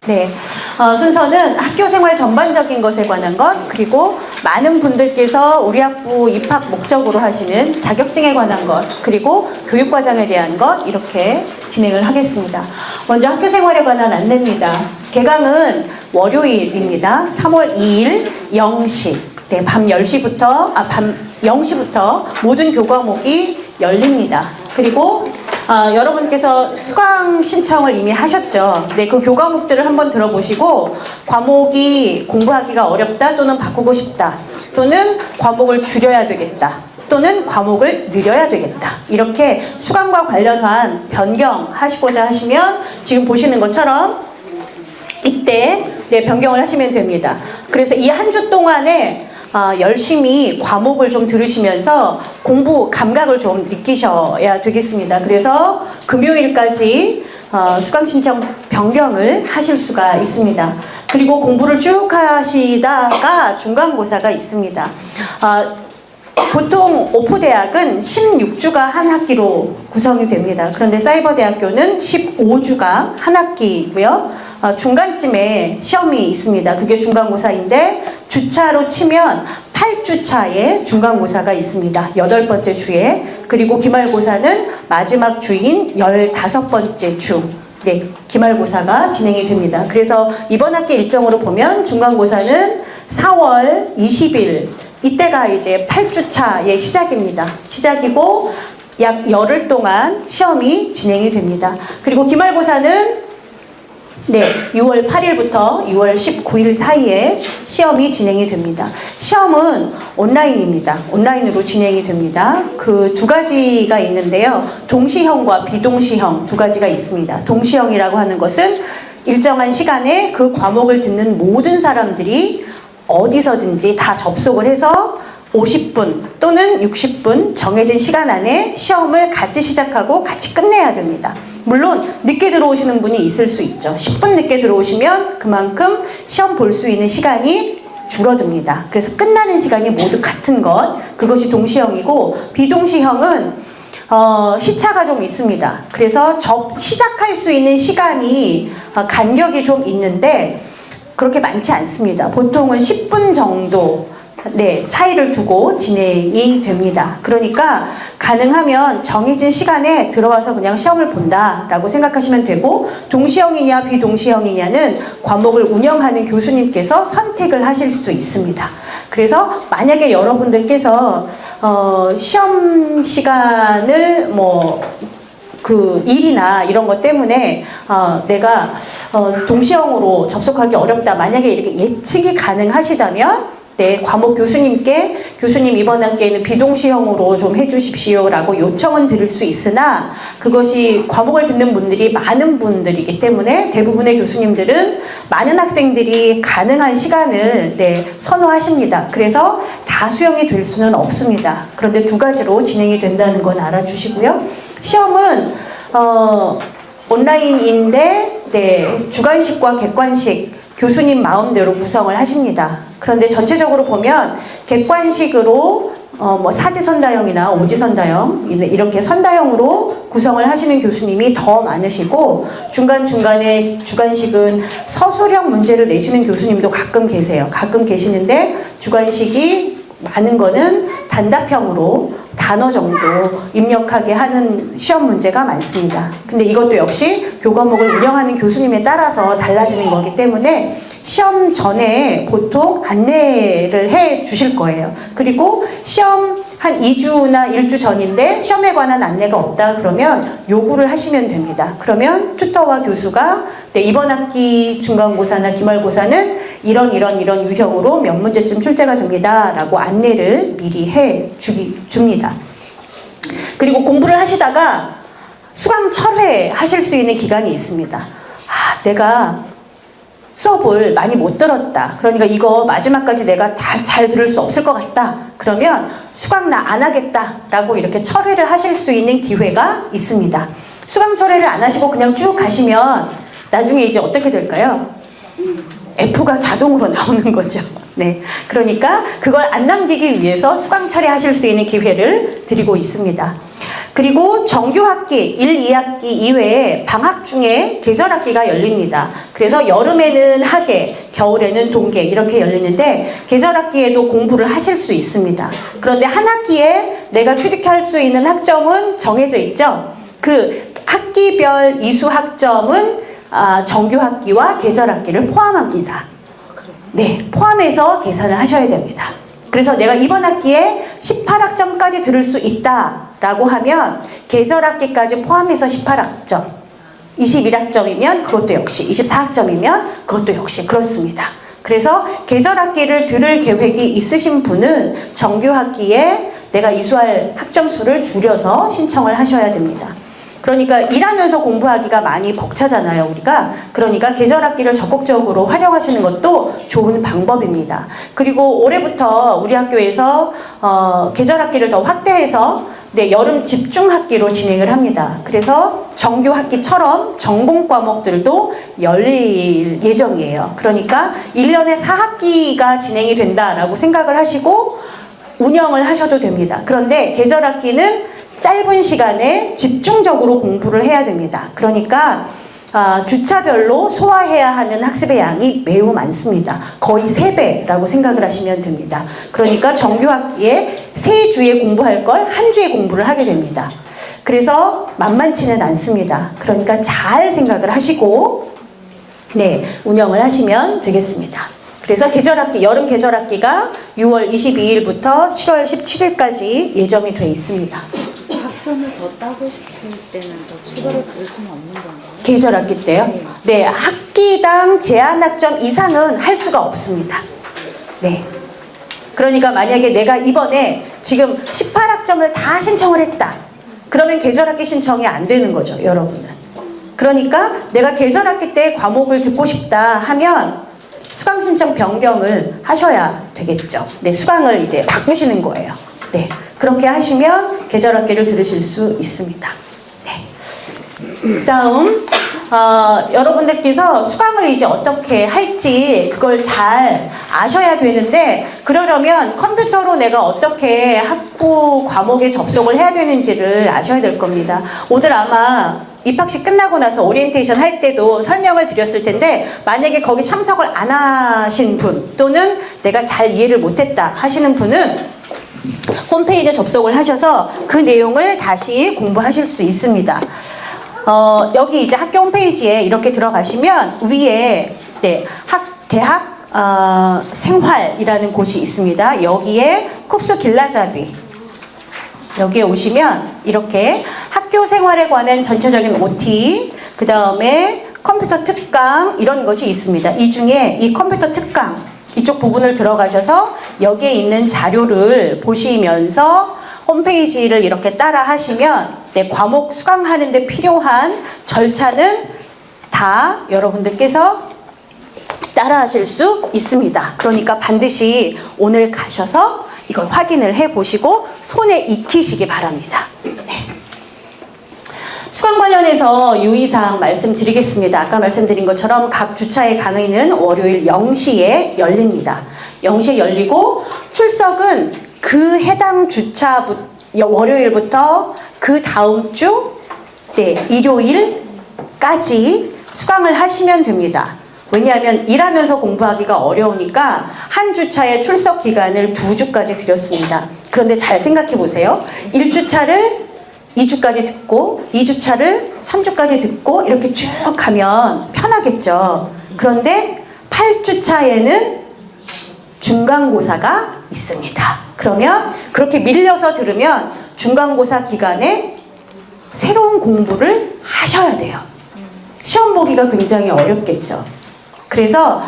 네, 순서는 학교 생활 전반적인 것에 관한 것, 그리고 많은 분들께서 우리 학부 입학 목적으로 하시는 자격증에 관한 것, 그리고 교육과정에 대한 것, 이렇게 진행을 하겠습니다. 먼저 학교 생활에 관한 안내입니다. 개강은 월요일입니다. 3월 2일 0시, 네, 밤 0시부터 모든 교과목이 열립니다. 그리고 여러분께서 수강 신청을 이미 하셨죠. 네, 그 교과목들을 한번 들어보시고 과목이 공부하기가 어렵다 또는 바꾸고 싶다 또는 과목을 줄여야 되겠다 또는 과목을 늘려야 되겠다, 이렇게 수강과 관련한 변경하시고자 하시면 지금 보시는 것처럼 이때 변경을 하시면 됩니다. 그래서 이 한 주 동안에 열심히 과목을 좀 들으시면서 공부 감각을 좀 느끼셔야 되겠습니다. 그래서 금요일까지 수강 신청 변경을 하실 수가 있습니다. 그리고 공부를 쭉 하시다가 중간고사가 있습니다. 보통 오포대학은 16주가 한 학기로 구성이 됩니다. 그런데 사이버대학교는 15주가 한 학기고요. 중간쯤에 시험이 있습니다. 그게 중간고사인데 주차로 치면 8주차에 중간고사가 있습니다. 8번째 주에. 그리고 기말고사는 마지막 주인 15번째 주. 네, 기말고사가 진행이 됩니다. 그래서 이번 학기 일정으로 보면 중간고사는 4월 20일, 이때가 이제 8주차의 시작입니다. 시작이고 약 열흘 동안 시험이 진행이 됩니다. 그리고 기말고사는 6월 8일부터 6월 19일 사이에 시험이 진행이 됩니다. 시험은 온라인입니다. 온라인으로 진행이 됩니다. 그 두 가지가 있는데요. 동시형과 비동시형 두 가지가 있습니다. 동시형이라고 하는 것은 일정한 시간에 그 과목을 듣는 모든 사람들이 어디서든지 다 접속을 해서 50분 또는 60분 정해진 시간 안에 시험을 같이 시작하고 같이 끝내야 됩니다. 물론 늦게 들어오시는 분이 있을 수 있죠. 10분 늦게 들어오시면 그만큼 시험 볼 수 있는 시간이 줄어듭니다. 그래서 끝나는 시간이 모두 같은 것, 그것이 동시형이고, 비동시형은 시차가 좀 있습니다. 그래서 시작할 수 있는 시간이 간격이 좀 있는데 그렇게 많지 않습니다. 보통은 10분 정도 차이를 두고 진행이 됩니다. 그러니까 가능하면 정해진 시간에 들어와서 그냥 시험을 본다라고 생각하시면 되고, 동시형이냐 비동시형이냐는 과목을 운영하는 교수님께서 선택을 하실 수 있습니다. 그래서 만약에 여러분들께서 시험 시간을 그 일이나 이런 것 때문에 내가 동시형으로 접속하기 어렵다, 만약에 이렇게 예측이 가능하시다면 과목 교수님께 교수님 이번 학기에는 비동시형으로 좀 해주십시오 라고 요청은 드릴 수 있으나, 그것이 과목을 듣는 분들이 많은 분들이기 때문에 대부분의 교수님들은 많은 학생들이 가능한 시간을 선호하십니다. 그래서 다 수용이 될 수는 없습니다. 그런데 두 가지로 진행이 된다는 건 알아주시고요. 시험은 온라인인데 주관식과 객관식 교수님 마음대로 구성을 하십니다. 그런데 전체적으로 보면 객관식으로 사지선다형이나 오지선다형 이렇게 선다형으로 구성을 하시는 교수님이 더 많으시고, 중간중간에 주관식은 서술형 문제를 내시는 교수님도 가끔 계세요. 가끔 계시는데 주관식이 많은 거는 단답형으로 단어 정도 입력하게 하는 시험 문제가 많습니다. 근데 이것도 역시 교과목을 운영하는 교수님에 따라서 달라지는 거기 때문에 시험 전에 보통 안내를 해 주실 거예요. 그리고 시험 한 2주나 1주 전인데 시험에 관한 안내가 없다 그러면 요구를 하시면 됩니다. 그러면 튜터와 교수가 이번 학기 중간고사나 기말고사는 이런 유형으로 몇 문제쯤 출제가 됩니다 라고 안내를 미리 줍니다. 그리고 공부를 하시다가 수강 철회 하실 수 있는 기간이 있습니다. 내가 수업을 많이 못 들었다, 그러니까 이거 마지막까지 내가 다 잘 들을 수 없을 것 같다, 그러면 수강 나 안 하겠다 라고 이렇게 철회를 하실 수 있는 기회가 있습니다. 수강 철회를 안 하시고 그냥 쭉 가시면 나중에 이제 어떻게 될까요? F가 자동으로 나오는 거죠. 그러니까 그걸 안 남기기 위해서 수강 철회하실 수 있는 기회를 드리고 있습니다. 그리고 정규학기 1, 2학기 이외에 방학 중에 계절학기가 열립니다. 그래서 여름에는 학예, 겨울에는 동계 이렇게 열리는데 계절학기에도 공부를 하실 수 있습니다. 그런데 한 학기에 내가 취득할 수 있는 학점은 정해져 있죠. 그 학기별 이수 학점은 정규학기와 계절학기를 포함합니다. 네, 포함해서 계산을 하셔야 됩니다. 그래서 내가 이번 학기에 18학점까지 들을 수 있다라고 하면 계절학기까지 포함해서 18학점, 21학점이면 그것도 역시, 24학점이면 그것도 역시 그렇습니다. 그래서 계절학기를 들을 계획이 있으신 분은 정규학기에 내가 이수할 학점 수를 줄여서 신청을 하셔야 됩니다. 그러니까 일하면서 공부하기가 많이 벅차잖아요, 우리가. 그러니까 계절학기를 적극적으로 활용하시는 것도 좋은 방법입니다. 그리고 올해부터 우리 학교에서 계절학기를 더 확대해서 여름 집중학기로 진행을 합니다. 그래서 정규학기처럼 전공 과목들도 열릴 예정이에요. 그러니까 1년에 4학기가 진행이 된다라고 생각을 하시고 운영을 하셔도 됩니다. 그런데 계절학기는 짧은 시간에 집중적으로 공부를 해야 됩니다. 그러니까 주차별로 소화해야 하는 학습의 양이 매우 많습니다. 거의 3배라고 생각을 하시면 됩니다. 그러니까 정규학기에 3주에 공부할 걸 한 주에 공부를 하게 됩니다. 그래서 만만치는 않습니다. 그러니까 잘 생각을 하시고 운영을 하시면 되겠습니다. 그래서 계절학기, 여름 계절학기가 6월 22일부터 7월 17일까지 예정이 돼 있습니다. 학점을 더 따고 싶을 때는 더 추가로 들을 수는 없는 건가요? 계절학기 때요? 네, 학기당 제한 학점 이상은 할 수가 없습니다. 네. 그러니까 만약에 내가 이번에 지금 18학점을 다 신청을 했다. 그러면 계절학기 신청이 안 되는 거죠, 여러분은. 그러니까 내가 계절학기 때 과목을 듣고 싶다 하면 수강 신청 변경을 하셔야 되겠죠. 네, 수강을 이제 바꾸시는 거예요. 네. 그렇게 하시면 계절학기를 들으실 수 있습니다. 네. 다음 여러분들께서 수강을 이제 어떻게 할지 그걸 잘 아셔야 되는데 그러려면 컴퓨터로 내가 어떻게 학부 과목에 접속을 해야 되는지를 아셔야 될 겁니다. 오늘 아마 입학식 끝나고 나서 오리엔테이션 할 때도 설명을 드렸을 텐데 만약에 거기 참석을 안 하신 분 또는 내가 잘 이해를 못했다 하시는 분은 홈페이지에 접속을 하셔서 그 내용을 다시 공부하실 수 있습니다. 여기 이제 학교 홈페이지에 이렇게 들어가시면 위에 대학 생활이라는 곳이 있습니다. 여기에 쿱스 길라잡이 여기에 오시면 이렇게 학교 생활에 관한 전체적인 OT 그 다음에 컴퓨터 특강 이런 것이 있습니다. 이 중에 이 컴퓨터 특강 이쪽 부분을 들어가셔서 여기에 있는 자료를 보시면서 홈페이지를 이렇게 따라 하시면 과목 수강하는 데 필요한 절차는 다 여러분들께서 따라 하실 수 있습니다. 그러니까 반드시 오늘 가셔서 이걸 확인을 해 보시고 손에 익히시기 바랍니다. 수강 관련해서 유의사항 말씀드리겠습니다. 아까 말씀드린 것처럼 각 주차의 강의는 월요일 0시에 열립니다. 0시에 열리고 출석은 그 해당 주차 월요일부터 그 다음 주 일요일까지 수강을 하시면 됩니다. 왜냐하면 일하면서 공부하기가 어려우니까 한 주차의 출석 기간을 2주까지 드렸습니다. 그런데 잘 생각해 보세요. 1주차를 2주까지 듣고 2주차를 3주까지 듣고 이렇게 쭉 가면 편하겠죠. 그런데 8주차에는 중간고사가 있습니다. 그러면 그렇게 밀려서 들으면 중간고사 기간에 새로운 공부를 하셔야 돼요. 시험 보기가 굉장히 어렵겠죠. 그래서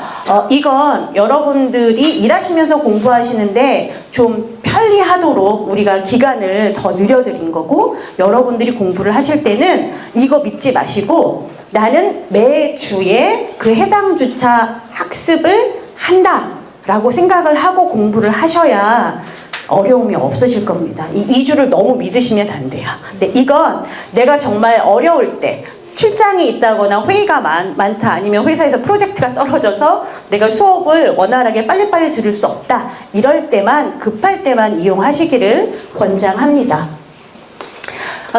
이건 여러분들이 일하시면서 공부하시는데 좀 편리하도록 우리가 기간을 더 늘려드린 거고 여러분들이 공부를 하실 때는 이거 믿지 마시고 나는 매주에 그 해당 주차 학습을 한다라고 생각을 하고 공부를 하셔야 어려움이 없으실 겁니다. 이 2주를 너무 믿으시면 안 돼요. 근데 이건 내가 정말 어려울 때 출장이 있다거나 회의가 많다 아니면 회사에서 프로젝트가 떨어져서 내가 수업을 원활하게 빨리빨리 들을 수 없다 이럴 때만 급할 때만 이용하시기를 권장합니다.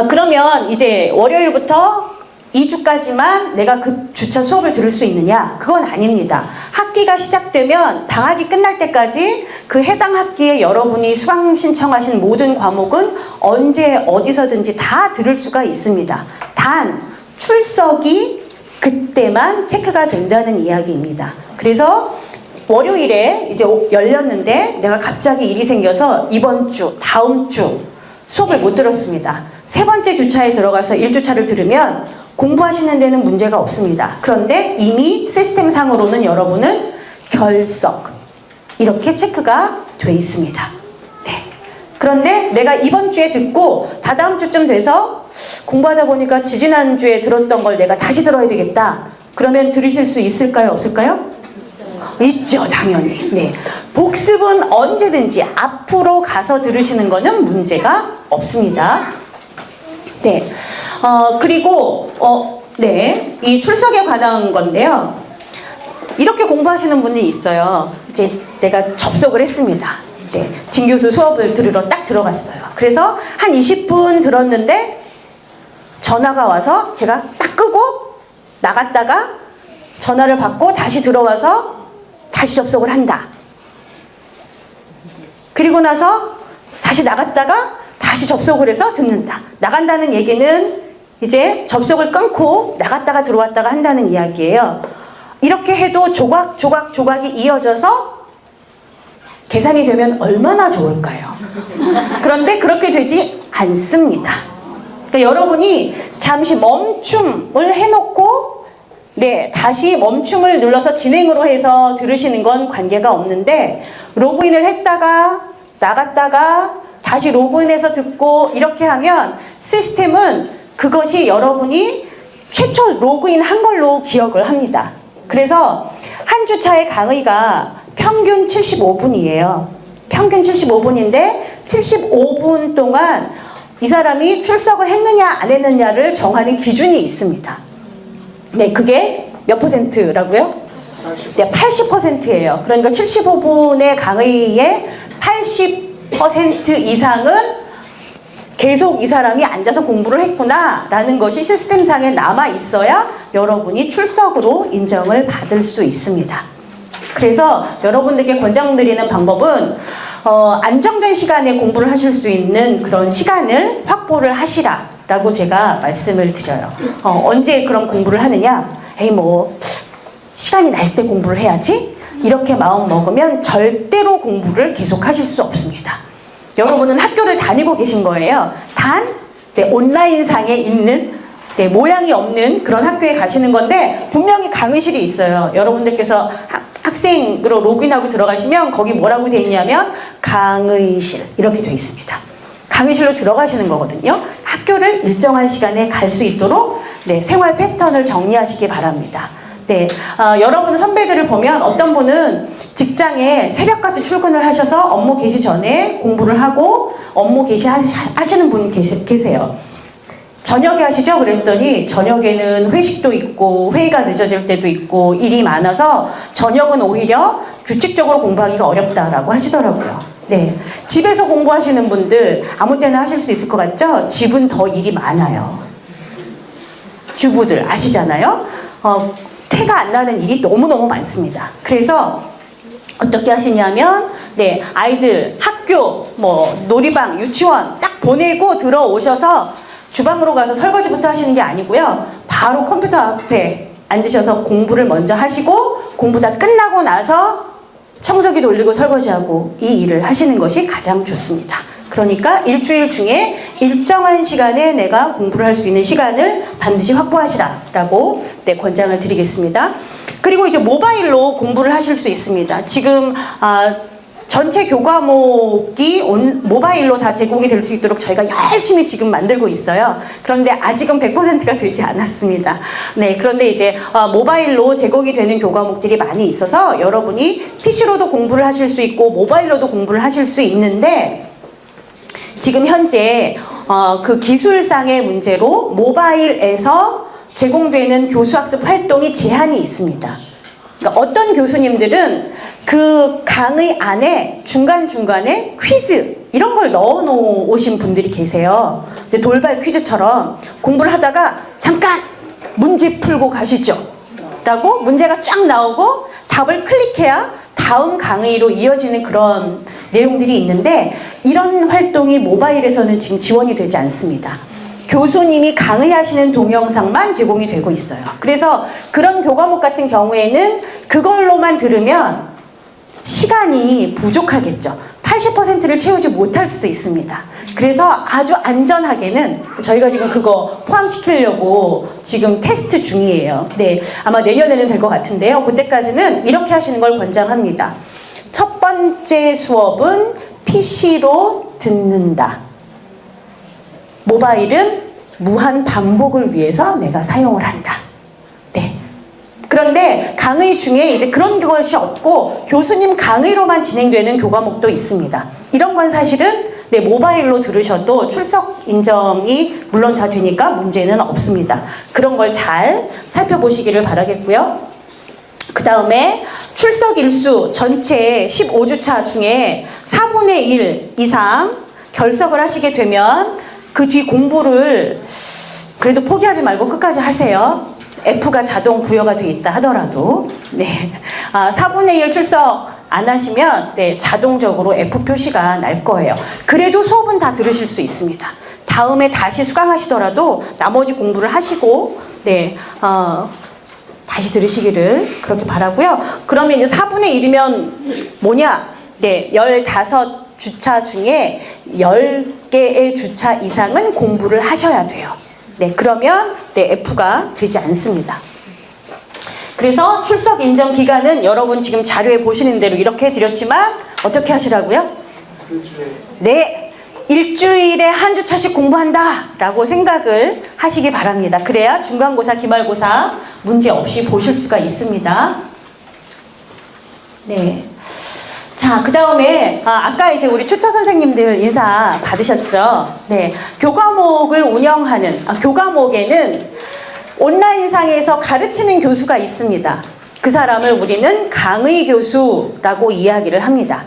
그러면 이제 월요일부터 2주까지만 내가 그 주차 수업을 들을 수 있느냐? 그건 아닙니다. 학기가 시작되면 방학이 끝날 때까지 그 해당 학기에 여러분이 수강 신청하신 모든 과목은 언제 어디서든지 다 들을 수가 있습니다. 단 출석이 그때만 체크가 된다는 이야기입니다. 그래서 월요일에 이제 열렸는데 내가 갑자기 일이 생겨서 이번 주, 다음 주 수업을 못 들었습니다. 세 번째 주차에 들어가서 1주차를 들으면 공부하시는 데는 문제가 없습니다. 그런데 이미 시스템상으로는 여러분은 결석 이렇게 체크가 돼 있습니다. 네. 그런데 내가 이번 주에 듣고 다다음 주쯤 돼서 공부하다 보니까 지지난주에 들었던 걸 내가 다시 들어야 되겠다. 그러면 들으실 수 있을까요? 없을까요? 있죠, 당연히. 네. 복습은 언제든지 앞으로 가서 들으시는 거는 문제가 없습니다. 네. 그리고, 네. 이 출석에 관한 건데요. 이렇게 공부하시는 분이 있어요. 이제 내가 접속을 했습니다. 네. 진 교수 수업을 들으러 딱 들어갔어요. 그래서 한 20분 들었는데 전화가 와서 제가 딱 끄고 나갔다가 전화를 받고 다시 들어와서 다시 접속을 한다. 그리고 나서 다시 나갔다가 다시 접속을 해서 듣는다. 나간다는 얘기는 이제 접속을 끊고 나갔다가 들어왔다가 한다는 이야기예요. 이렇게 해도 조각이 이어져서 계산이 되면 얼마나 좋을까요? 그런데 그렇게 되지 않습니다. 그러니까 여러분이 잠시 멈춤을 해놓고 네, 다시 멈춤을 눌러서 진행으로 해서 들으시는 건 관계가 없는데 로그인을 했다가 나갔다가 다시 로그인해서 듣고 이렇게 하면 시스템은 그것이 여러분이 최초 로그인 한 걸로 기억을 합니다. 그래서 한 주차의 강의가 평균 75분이에요. 평균 75분인데 75분 동안 이 사람이 출석을 했느냐 안 했느냐를 정하는 기준이 있습니다. 네, 그게 몇 %라고요? 네, 80%예요. 그러니까 75분의 강의의 80% 이상은 계속 이 사람이 앉아서 공부를 했구나 라는 것이 시스템상에 남아 있어야 여러분이 출석으로 인정을 받을 수 있습니다. 그래서 여러분들께 권장드리는 방법은 안정된 시간에 공부를 하실 수 있는 그런 시간을 확보를 하시라 라고 제가 말씀을 드려요. 언제 그런 공부를 하느냐? 에이 뭐 시간이 날 때 공부를 해야지? 이렇게 마음 먹으면 절대로 공부를 계속 하실 수 없습니다. 여러분은 학교를 다니고 계신 거예요. 단 네, 온라인상에 있는 네, 모양이 없는 그런 학교에 가시는 건데 분명히 강의실이 있어요. 여러분들께서 학생으로 로그인하고 들어가시면 거기 뭐라고 돼 있냐면 강의실 이렇게 돼 있습니다. 강의실로 들어가시는 거거든요. 학교를 일정한 시간에 갈 수 있도록 네, 생활 패턴을 정리하시기 바랍니다. 네, 여러분 선배들을 보면 어떤 분은 직장에 새벽까지 출근을 하셔서 업무 개시 전에 공부를 하고 업무 개시 하시는 분이 계세요. 저녁에 하시죠? 그랬더니 저녁에는 회식도 있고 회의가 늦어질 때도 있고 일이 많아서 저녁은 오히려 규칙적으로 공부하기가 어렵다라고 하시더라고요. 네, 집에서 공부하시는 분들 아무 때나 하실 수 있을 것 같죠? 집은 더 일이 많아요. 주부들 아시잖아요? 태가 안 나는 일이 너무너무 많습니다. 그래서 어떻게 하시냐면 네, 아이들 학교, 뭐 놀이방, 유치원 딱 보내고 들어오셔서 주방으로 가서 설거지부터 하시는 게 아니고요. 바로 컴퓨터 앞에 앉으셔서 공부를 먼저 하시고 공부 다 끝나고 나서 청소기 돌리고 설거지하고 이 일을 하시는 것이 가장 좋습니다. 그러니까 일주일 중에 일정한 시간에 내가 공부를 할 수 있는 시간을 반드시 확보하시라라고 네, 권장을 드리겠습니다. 그리고 이제 모바일로 공부를 하실 수 있습니다. 지금 전체 교과목이 모바일로 다 제공이 될 수 있도록 저희가 열심히 지금 만들고 있어요. 그런데 아직은 100%가 되지 않았습니다. 네, 그런데 이제 모바일로 제공이 되는 교과목들이 많이 있어서 여러분이 PC로도 공부를 하실 수 있고 모바일로도 공부를 하실 수 있는데 지금 현재 그 기술상의 문제로 모바일에서 제공되는 교수학습 활동이 제한이 있습니다. 그러니까 어떤 교수님들은 그 강의 안에 중간중간에 퀴즈 이런 걸 넣어 놓으신 분들이 계세요. 이제 돌발 퀴즈처럼 공부를 하다가 잠깐 문제 풀고 가시죠 라고 문제가 쫙 나오고 답을 클릭해야 다음 강의로 이어지는 그런 내용들이 있는데, 이런 활동이 모바일에서는 지금 지원이 되지 않습니다. 교수님이 강의하시는 동영상만 제공이 되고 있어요. 그래서 그런 교과목 같은 경우에는 그걸로만 들으면 시간이 부족하겠죠. 80%를 채우지 못할 수도 있습니다. 그래서 아주 안전하게는 저희가 지금 그거 포함시키려고 지금 테스트 중이에요. 네, 아마 내년에는 될 것 같은데요. 그때까지는 이렇게 하시는 걸 권장합니다. 첫 번째 수업은 PC로 듣는다. 모바일은 무한 반복을 위해서 내가 사용을 한다. 네. 그런데 강의 중에 이제 그런 것이 없고 교수님 강의로만 진행되는 교과목도 있습니다. 이런 건 사실은 네, 모바일로 들으셔도 출석 인정이 물론 다 되니까 문제는 없습니다. 그런 걸 잘 살펴보시기를 바라겠고요. 그 다음에 출석 일수 전체 15주차 중에 4분의 1 이상 결석을 하시게 되면 그 뒤 공부를 그래도 포기하지 말고 끝까지 하세요. F가 자동 부여가 돼 있다 하더라도. 네. 4분의 1 출석 안 하시면 네, 자동적으로 F 표시가 날 거예요. 그래도 수업은 다 들으실 수 있습니다. 다음에 다시 수강하시더라도 나머지 공부를 하시고 네, 다시 들으시기를 그렇게 바라고요. 그러면 이제 4분의 1이면 뭐냐? 네, 15주차 중에 10개의 주차 이상은 공부를 하셔야 돼요. 네, 그러면 네, F가 되지 않습니다. 그래서 출석 인정 기간은 여러분 지금 자료에 보시는 대로 이렇게 드렸지만 어떻게 하시라고요? 네, 일주일에 한 주차씩 공부한다 라고 생각을 하시기 바랍니다. 그래야 중간고사, 기말고사 문제 없이 보실 수가 있습니다. 네. 자, 그 다음에 아까 이제 우리 튜터 선생님들 인사 받으셨죠? 네, 교과목을 운영하는 교과목에는 온라인상에서 가르치는 교수가 있습니다. 그 사람을 우리는 강의 교수라고 이야기를 합니다.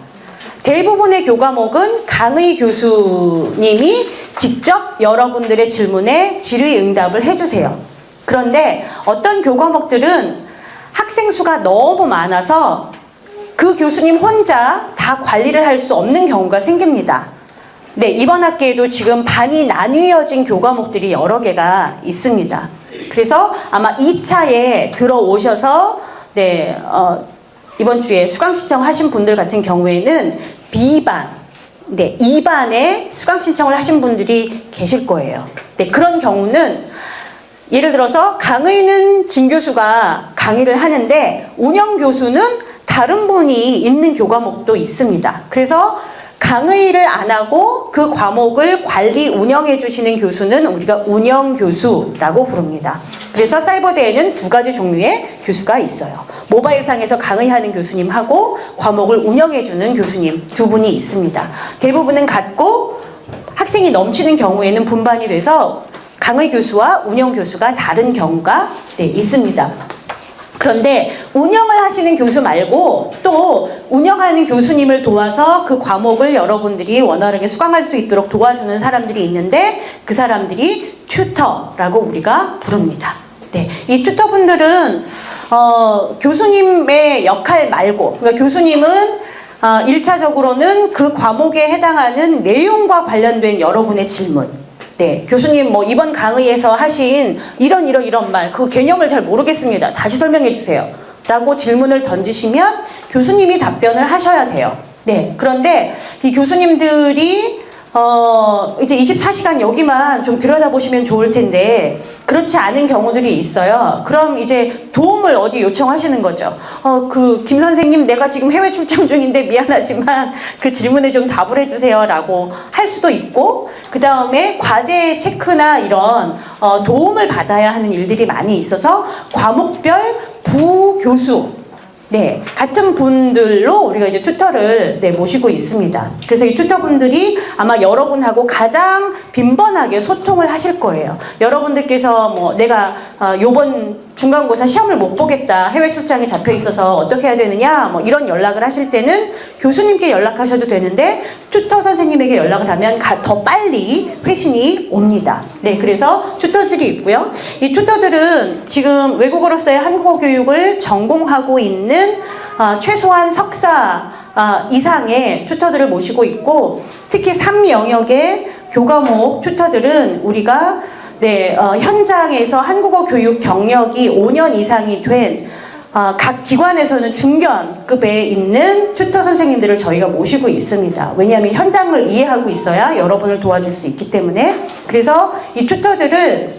대부분의 교과목은 강의 교수님이 직접 여러분들의 질문에 질의응답을 해주세요. 그런데 어떤 교과목들은 학생 수가 너무 많아서 그 교수님 혼자 다 관리를 할 수 없는 경우가 생깁니다. 네, 이번 학기에도 지금 반이 나뉘어진 교과목들이 여러 개가 있습니다. 그래서 아마 2차에 들어오셔서 네, 이번 주에 수강 신청하신 분들 같은 경우에는 B반, 네, 2반에 수강 신청을 하신 분들이 계실 거예요. 네, 그런 경우는 예를 들어서 강의는 진 교수가 강의를 하는데 운영 교수는 다른 분이 있는 교과목도 있습니다. 그래서 강의를 안 하고 그 과목을 관리 운영해 주시는 교수는 우리가 운영교수라고 부릅니다. 그래서 사이버대에는 두 가지 종류의 교수가 있어요. 모바일상에서 강의하는 교수님하고 과목을 운영해 주는 교수님 두 분이 있습니다. 대부분은 같고 학생이 넘치는 경우에는 분반이 돼서 강의 교수와 운영 교수가 다른 경우가 네, 있습니다. 그런데 운영을 하시는 교수 말고 또 운영하는 교수님을 도와서 그 과목을 여러분들이 원활하게 수강할 수 있도록 도와주는 사람들이 있는데 그 사람들이 튜터라고 우리가 부릅니다. 네, 이 튜터분들은 교수님의 역할 말고, 그러니까 교수님은 1차적으로는 그 과목에 해당하는 내용과 관련된 여러분의 질문, 네, 교수님 뭐 이번 강의에서 하신 이런 말, 그 개념을 잘 모르겠습니다. 다시 설명해 주세요. 라고 질문을 던지시면 교수님이 답변을 하셔야 돼요. 네, 그런데 이 교수님들이 이제 24시간 여기만 좀 들여다보시면 좋을 텐데 그렇지 않은 경우들이 있어요. 그럼 이제 도움을 어디 요청하시는 거죠. 김 선생님 내가 지금 해외 출장 중인데 미안하지만 그 질문에 좀 답을 해주세요 라고 할 수도 있고, 그 다음에 과제 체크나 이런 도움을 받아야 하는 일들이 많이 있어서 과목별 부교수, 네, 같은 분들로 우리가 이제 튜터를 네, 모시고 있습니다. 그래서 이 튜터분들이 아마 여러분하고 가장 빈번하게 소통을 하실 거예요. 여러분들께서 뭐 내가 요번 중간고사 시험을 못 보겠다. 해외 출장에 잡혀 있어서 어떻게 해야 되느냐. 뭐 이런 연락을 하실 때는 교수님께 연락하셔도 되는데 튜터 선생님에게 연락을 하면 더 빨리 회신이 옵니다. 네, 그래서 튜터들이 있고요. 이 튜터들은 지금 외국어로서의 한국어 교육을 전공하고 있는 최소한 석사 이상의 튜터들을 모시고 있고, 특히 3영역의 교과목 튜터들은 우리가 현장에서 한국어 교육 경력이 5년 이상이 된 각 기관에서는 중견급에 있는 튜터 선생님들을 저희가 모시고 있습니다. 왜냐하면 현장을 이해하고 있어야 여러분을 도와줄 수 있기 때문에. 그래서 이 튜터들을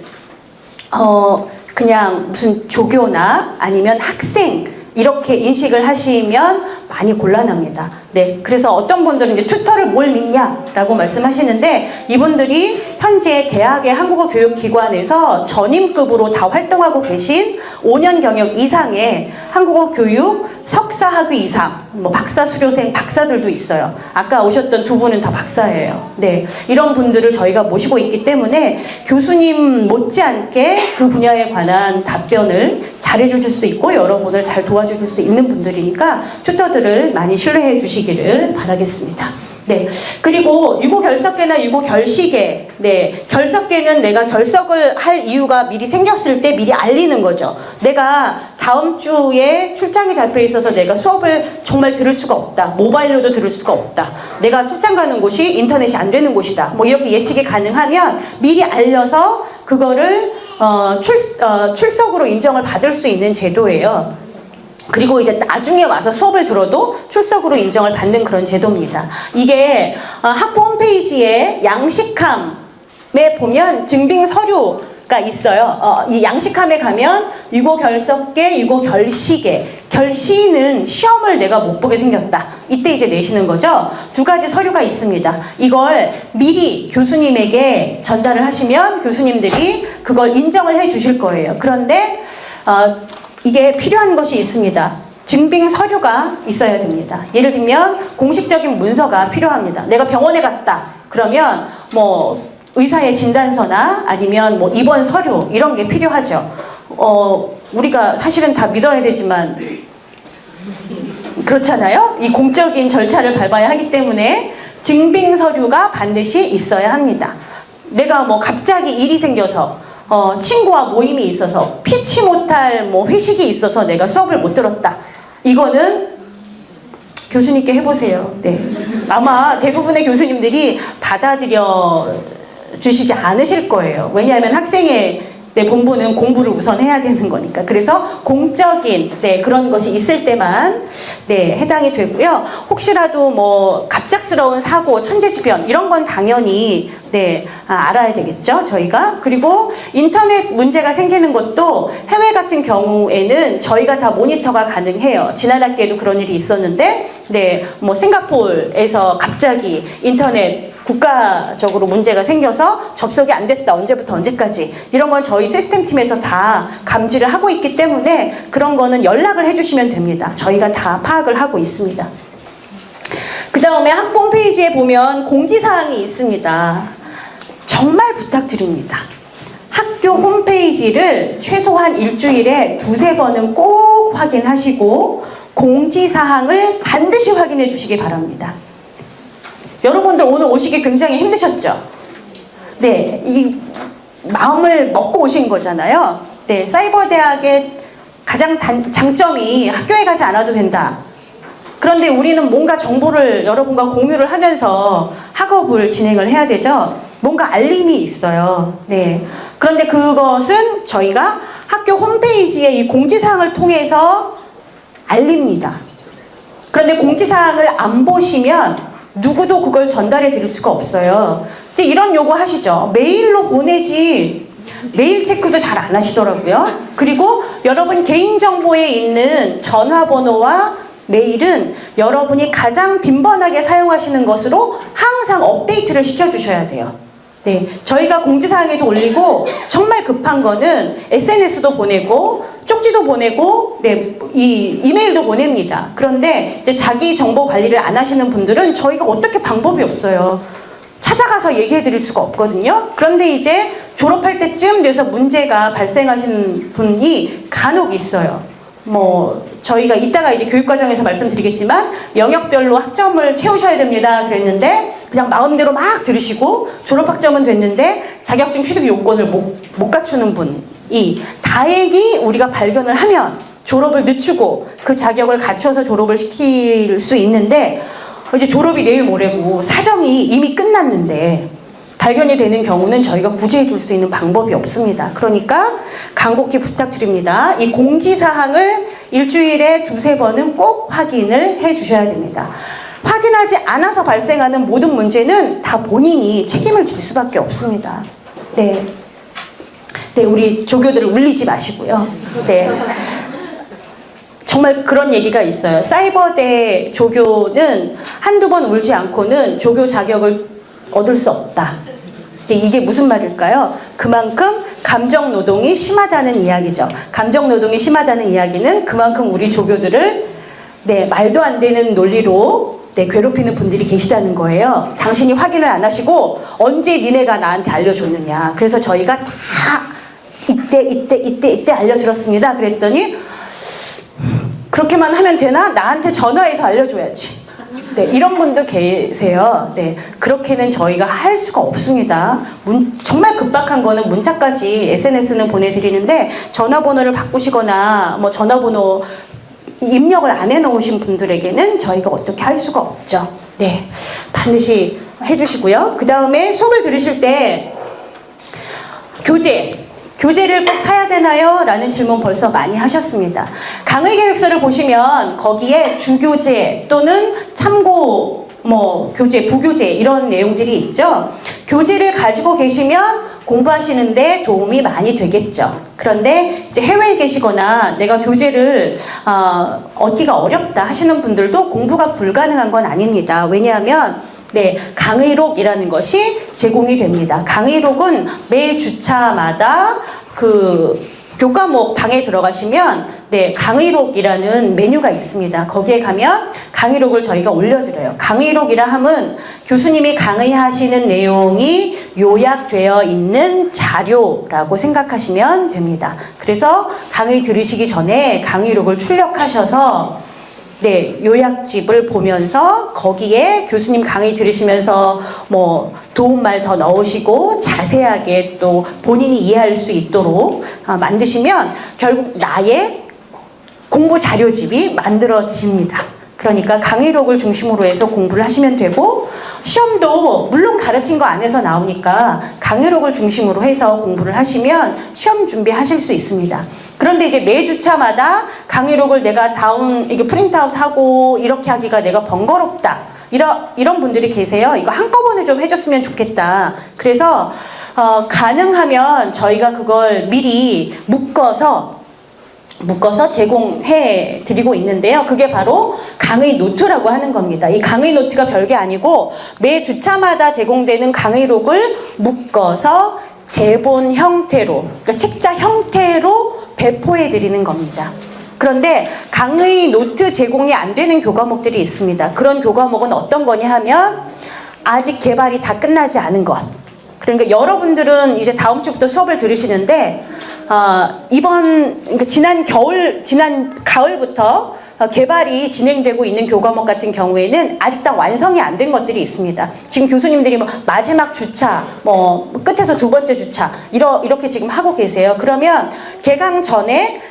그냥 무슨 조교나 아니면 학생 이렇게 인식을 하시면 많이 곤란합니다. 네, 그래서 어떤 분들은 이제 튜터를 뭘 믿냐라고 말씀하시는데, 이분들이 현재 대학의 한국어 교육기관에서 전임급으로 다 활동하고 계신 5년 경력 이상의 한국어 교육 석사학위 이상, 뭐 박사 수료생 박사들도 있어요. 아까 오셨던 두 분은 다 박사예요. 네, 이런 분들을 저희가 모시고 있기 때문에 교수님 못지않게 그 분야에 관한 답변을 잘해주실 수 있고 여러분을 잘 도와주실 수 있는 분들이니까 튜터들을 많이 신뢰해 주시기를 바라겠습니다. 네, 그리고 유고 결석계나 유고 결식계, 네, 결석계는 내가 결석을 할 이유가 미리 생겼을 때 미리 알리는 거죠. 내가 다음 주에 출장이 잡혀 있어서 내가 수업을 정말 들을 수가 없다. 모바일로도 들을 수가 없다. 내가 출장 가는 곳이 인터넷이 안 되는 곳이다. 뭐 이렇게 예측이 가능하면 미리 알려서 그거를 출석으로 인정을 받을 수 있는 제도예요. 그리고 이제 나중에 와서 수업을 들어도 출석으로 인정을 받는 그런 제도입니다. 이게 학부 홈페이지에 양식함에 보면 증빙 서류가 있어요. 이 양식함에 가면 유고 결석계, 유고 결시계. 결시는 시험을 내가 못 보게 생겼다. 이때 이제 내시는 거죠. 두 가지 서류가 있습니다. 이걸 미리 교수님에게 전달을 하시면 교수님들이 그걸 인정을 해 주실 거예요. 그런데 이게 필요한 것이 있습니다. 증빙 서류가 있어야 됩니다. 예를 들면 공식적인 문서가 필요합니다. 내가 병원에 갔다. 그러면 뭐 의사의 진단서나 아니면 뭐 입원 서류 이런 게 필요하죠. 우리가 사실은 다 믿어야 되지만 그렇잖아요. 이 공적인 절차를 밟아야 하기 때문에 증빙 서류가 반드시 있어야 합니다. 내가 뭐 갑자기 일이 생겨서 친구와 모임이 있어서 피치 못할 뭐 회식이 있어서 내가 수업을 못 들었다. 이거는 교수님께 해보세요. 네. 아마 대부분의 교수님들이 받아들여 주시지 않으실 거예요. 왜냐하면 학생의 본부는 공부를 우선 해야 되는 거니까. 그래서 공적인 그런 것이 있을 때만 해당이 되고요. 혹시라도 뭐 갑작스러운 사고, 천재지변 이런 건 당연히 알아야 되겠죠, 저희가. 그리고 인터넷 문제가 생기는 것도 해외 같은 경우에는 저희가 다 모니터가 가능해요. 지난 학기에도 그런 일이 있었는데, 뭐 싱가포르에서 갑자기 인터넷 국가적으로 문제가 생겨서 접속이 안 됐다. 언제부터 언제까지. 이런 건 저희 시스템 팀에서 다 감지를 하고 있기 때문에 그런 거는 연락을 해주시면 됩니다. 저희가 다 파악을 하고 있습니다. 그 다음에 학부 홈페이지에 보면 공지사항이 있습니다. 정말 부탁드립니다. 학교 홈페이지를 최소한 일주일에 2-3번은 꼭 확인하시고 공지사항을 반드시 확인해 주시기 바랍니다. 여러분들 오늘 오시기 굉장히 힘드셨죠? 네, 이 마음을 먹고 오신 거잖아요. 네, 사이버대학의 가장 장점이 학교에 가지 않아도 된다. 그런데 우리는 뭔가 정보를 여러분과 공유를 하면서 학업을 진행을 해야 되죠. 뭔가 알림이 있어요. 네, 그런데 그것은 저희가 학교 홈페이지에 이 공지사항을 통해서 알립니다. 그런데 공지사항을 안 보시면 누구도 그걸 전달해 드릴 수가 없어요. 이제 이런 요구 하시죠. 메일로 보내지. 메일 체크도 잘 안 하시더라고요. 그리고 여러분 개인정보에 있는 전화번호와 메일은 여러분이 가장 빈번하게 사용하시는 것으로 항상 업데이트를 시켜주셔야 돼요. 네, 저희가 공지사항에도 올리고 정말 급한 거는 SNS도 보내고 쪽지도 보내고 이 이메일도 보냅니다. 그런데 이제 자기 정보 관리를 안 하시는 분들은 저희가 어떻게 방법이 없어요. 찾아가서 얘기해 드릴 수가 없거든요. 그런데 이제 졸업할 때쯤 돼서 문제가 발생하시는 분이 간혹 있어요. 뭐 저희가 이따가 이제 교육과정에서 말씀드리겠지만 영역별로 학점을 채우셔야 됩니다 그랬는데 그냥 마음대로 막 들으시고 졸업학점은 됐는데 자격증 취득 요건을 못 갖추는 분이 다행히 우리가 발견을 하면 졸업을 늦추고 그 자격을 갖춰서 졸업을 시킬 수 있는데 이제 졸업이 내일 모레고 사정이 이미 끝났는데 발견이 되는 경우는 저희가 구제해 줄 수 있는 방법이 없습니다. 그러니까 간곡히 부탁드립니다. 이 공지사항을 일주일에 2-3번은 꼭 확인을 해 주셔야 됩니다. 확인하지 않아서 발생하는 모든 문제는 다 본인이 책임을 질 수밖에 없습니다. 네. 네, 우리 조교들을 울리지 마시고요. 네. 정말 그런 얘기가 있어요. 사이버대 조교는 한두 번 울지 않고는 조교 자격을 얻을 수 없다. 이게 무슨 말일까요? 그만큼 감정 노동이 심하다는 이야기죠. 감정 노동이 심하다는 이야기는 그만큼 우리 조교들을 말도 안 되는 논리로 괴롭히는 분들이 계시다는 거예요. 당신이 확인을 안 하시고 언제 니네가 나한테 알려줬느냐. 그래서 저희가 다 이때 알려드렸습니다. 그랬더니 그렇게만 하면 되나? 나한테 전화해서 알려줘야지. 네, 이런 분도 계세요. 네, 그렇게는 저희가 할 수가 없습니다. 정말 급박한 거는 문자까지 SNS는 보내드리는데 전화번호를 바꾸시거나 뭐 전화번호 입력을 안 해놓으신 분들에게는 저희가 어떻게 할 수가 없죠. 네, 반드시 해주시고요. 그 다음에 수업을 들으실 때 교재를 꼭 사야 되나요? 라는 질문 벌써 많이 하셨습니다. 강의 계획서를 보시면 거기에 주교재 또는 참고 교재, 부교재 이런 내용들이 있죠. 교재를 가지고 계시면 공부하시는데 도움이 많이 되겠죠. 그런데 이제 해외에 계시거나 내가 교재를 얻기가 어렵다 하시는 분들도 공부가 불가능한 건 아닙니다. 왜냐하면 강의록이라는 것이 제공이 됩니다. 강의록은 매 주차마다 그 교과목 방에 들어가시면 강의록이라는 메뉴가 있습니다. 거기에 가면 강의록을 저희가 올려드려요. 강의록이라 함은 교수님이 강의하시는 내용이 요약되어 있는 자료라고 생각하시면 됩니다. 그래서 강의 들으시기 전에 강의록을 출력하셔서 요약집을 보면서 거기에 교수님 강의 들으시면서 도움말 더 넣으시고 자세하게 또 본인이 이해할 수 있도록 만드시면 결국 나의 공부 자료집이 만들어집니다. 그러니까 강의록을 중심으로 해서 공부를 하시면 되고 시험도 물론 가르친 거 안에서 나오니까 강의록을 중심으로 해서 공부를 하시면 시험 준비하실 수 있습니다. 그런데 이제 매 주차마다 강의록을 내가 이게 프린트아웃하고 이렇게 하기가 내가 번거롭다. 이런 분들이 계세요. 이거 한꺼번에 좀 해줬으면 좋겠다. 그래서 가능하면 저희가 그걸 미리 묶어서 제공해 드리고 있는데요. 그게 바로 강의 노트라고 하는 겁니다. 이 강의 노트가 별게 아니고 매 주차마다 제공되는 강의록을 묶어서 제본 형태로, 그러니까 책자 형태로 배포해 드리는 겁니다. 그런데 강의 노트 제공이 안 되는 교과목들이 있습니다. 그런 교과목은 어떤 거냐 하면 아직 개발이 다 끝나지 않은 것. 그러니까 여러분들은 이제 다음 주부터 수업을 들으시는데 그러니까 지난 가을부터 개발이 진행되고 있는 교과목 같은 경우에는 아직 다 완성이 안 된 것들이 있습니다. 지금 교수님들이 마지막 주차, 끝에서 2번째 주차 이렇게 지금 하고 계세요. 그러면 개강 전에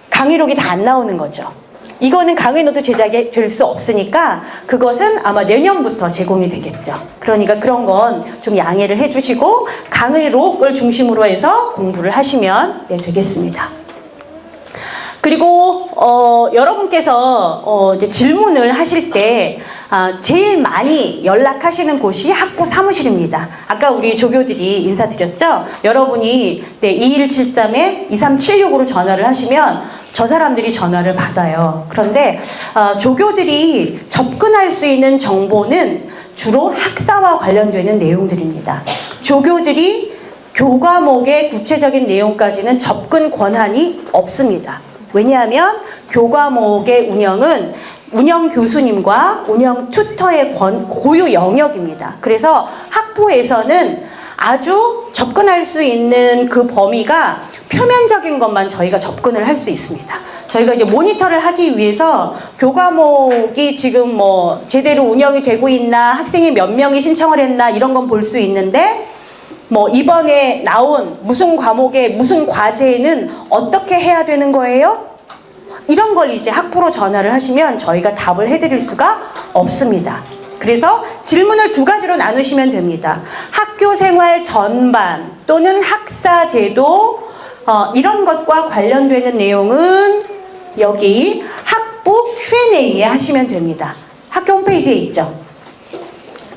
강의록이 다 안 나오는 거죠. 이거는 강의 노트 제작이 될 수 없으니까 그것은 아마 내년부터 제공이 되겠죠. 그러니까 그런 건 좀 양해를 해주시고 강의록을 중심으로 해서 공부를 하시면 되겠습니다. 그리고 여러분께서 이제 질문을 하실 때 제일 많이 연락하시는 곳이 학부 사무실입니다. 아까 우리 조교들이 인사드렸죠? 여러분이 2173에 2376으로 전화를 하시면 저 사람들이 전화를 받아요. 그런데 조교들이 접근할 수 있는 정보는 주로 학사와 관련되는 내용들입니다. 조교들이 교과목의 구체적인 내용까지는 접근 권한이 없습니다. 왜냐하면 교과목의 운영은 운영 교수님과 운영 튜터의 고유 영역입니다. 그래서 학부에서는 아주 접근할 수 있는 그 범위가 표면적인 것만 저희가 접근을 할 수 있습니다. 저희가 이제 모니터를 하기 위해서 교과목이 지금 뭐 제대로 운영이 되고 있나, 학생이 몇 명이 신청을 했나 이런 건 볼 수 있는데, 뭐 이번에 나온 무슨 과목에 무슨 과제는 어떻게 해야 되는 거예요? 이런 걸 이제 학부로 전화를 하시면 저희가 답을 해드릴 수가 없습니다. 그래서 질문을 두 가지로 나누시면 됩니다. 학교 생활 전반 또는 학사 제도 이런 것과 관련되는 내용은 여기 학부 Q&A에 하시면 됩니다. 학교 홈페이지에 있죠.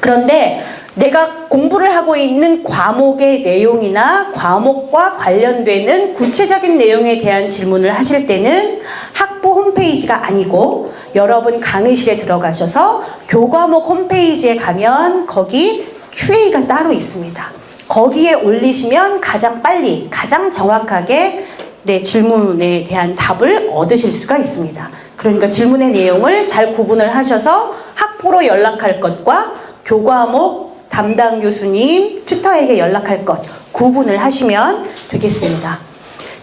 그런데 내가 공부를 하고 있는 과목의 내용이나 과목과 관련되는 구체적인 내용에 대한 질문을 하실 때는 학부 홈페이지가 아니고 여러분 강의실에 들어가셔서 교과목 홈페이지에 가면 거기 QA가 따로 있습니다. 거기에 올리시면 가장 빨리, 가장 정확하게 질문에 대한 답을 얻으실 수가 있습니다. 그러니까 질문의 내용을 잘 구분을 하셔서 학부로 연락할 것과 교과목 담당 교수님, 튜터에게 연락할 것 구분을 하시면 되겠습니다.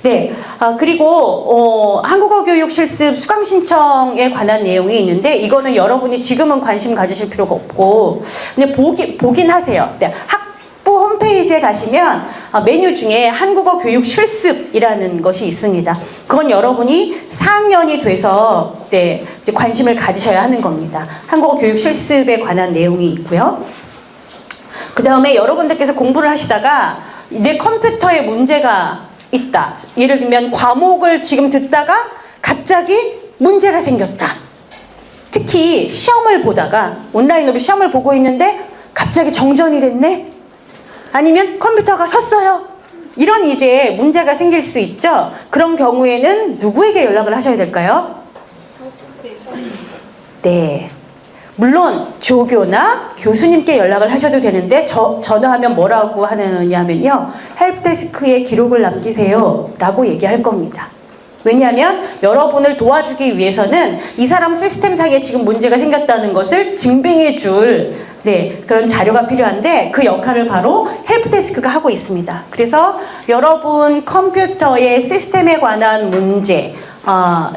네, 그리고 한국어 교육 실습 수강 신청에 관한 내용이 있는데 이거는 여러분이 지금은 관심 가지실 필요가 없고 근데 보긴 하세요. 네, 학부 홈페이지에 가시면 메뉴 중에 한국어 교육 실습이라는 것이 있습니다. 그건 여러분이 4학년이 돼서 이제 관심을 가지셔야 하는 겁니다. 한국어 교육 실습에 관한 내용이 있고요. 그 다음에 여러분들께서 공부를 하시다가 내 컴퓨터에 문제가 있다. 예를 들면 과목을 지금 듣다가 갑자기 문제가 생겼다. 특히 시험을 보다가 온라인으로 시험을 보고 있는데 갑자기 정전이 됐네. 아니면 컴퓨터가 섰어요. 이런 이제 문제가 생길 수 있죠. 그런 경우에는 누구에게 연락을 하셔야 될까요? 네. 물론 조교나 교수님께 연락을 하셔도 되는데 전화하면 뭐라고 하느냐면요. 헬프데스크에 기록을 남기세요 라고 얘기할 겁니다. 왜냐하면 여러분을 도와주기 위해서는 이 사람 시스템상에 지금 문제가 생겼다는 것을 증빙해 줄 그런 자료가 필요한데 그 역할을 바로 헬프데스크가 하고 있습니다. 그래서 여러분 컴퓨터의 시스템에 관한 문제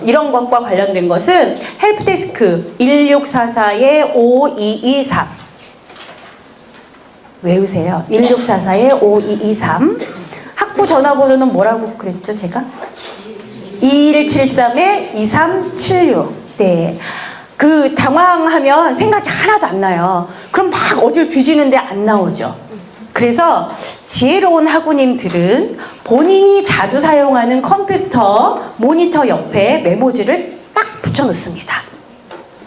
이런 것과 관련된 것은 헬프데스크 1644-5223 외우세요. 1644-5223 학부 전화번호는 뭐라고 그랬죠 제가? 2173-2376 네. 그 당황하면 생각이 하나도 안 나요. 그럼 막 어딜 뒤지는데 안 나오죠. 그래서 지혜로운 학우님들은 본인이 자주 사용하는 컴퓨터 모니터 옆에 메모지를 딱 붙여놓습니다.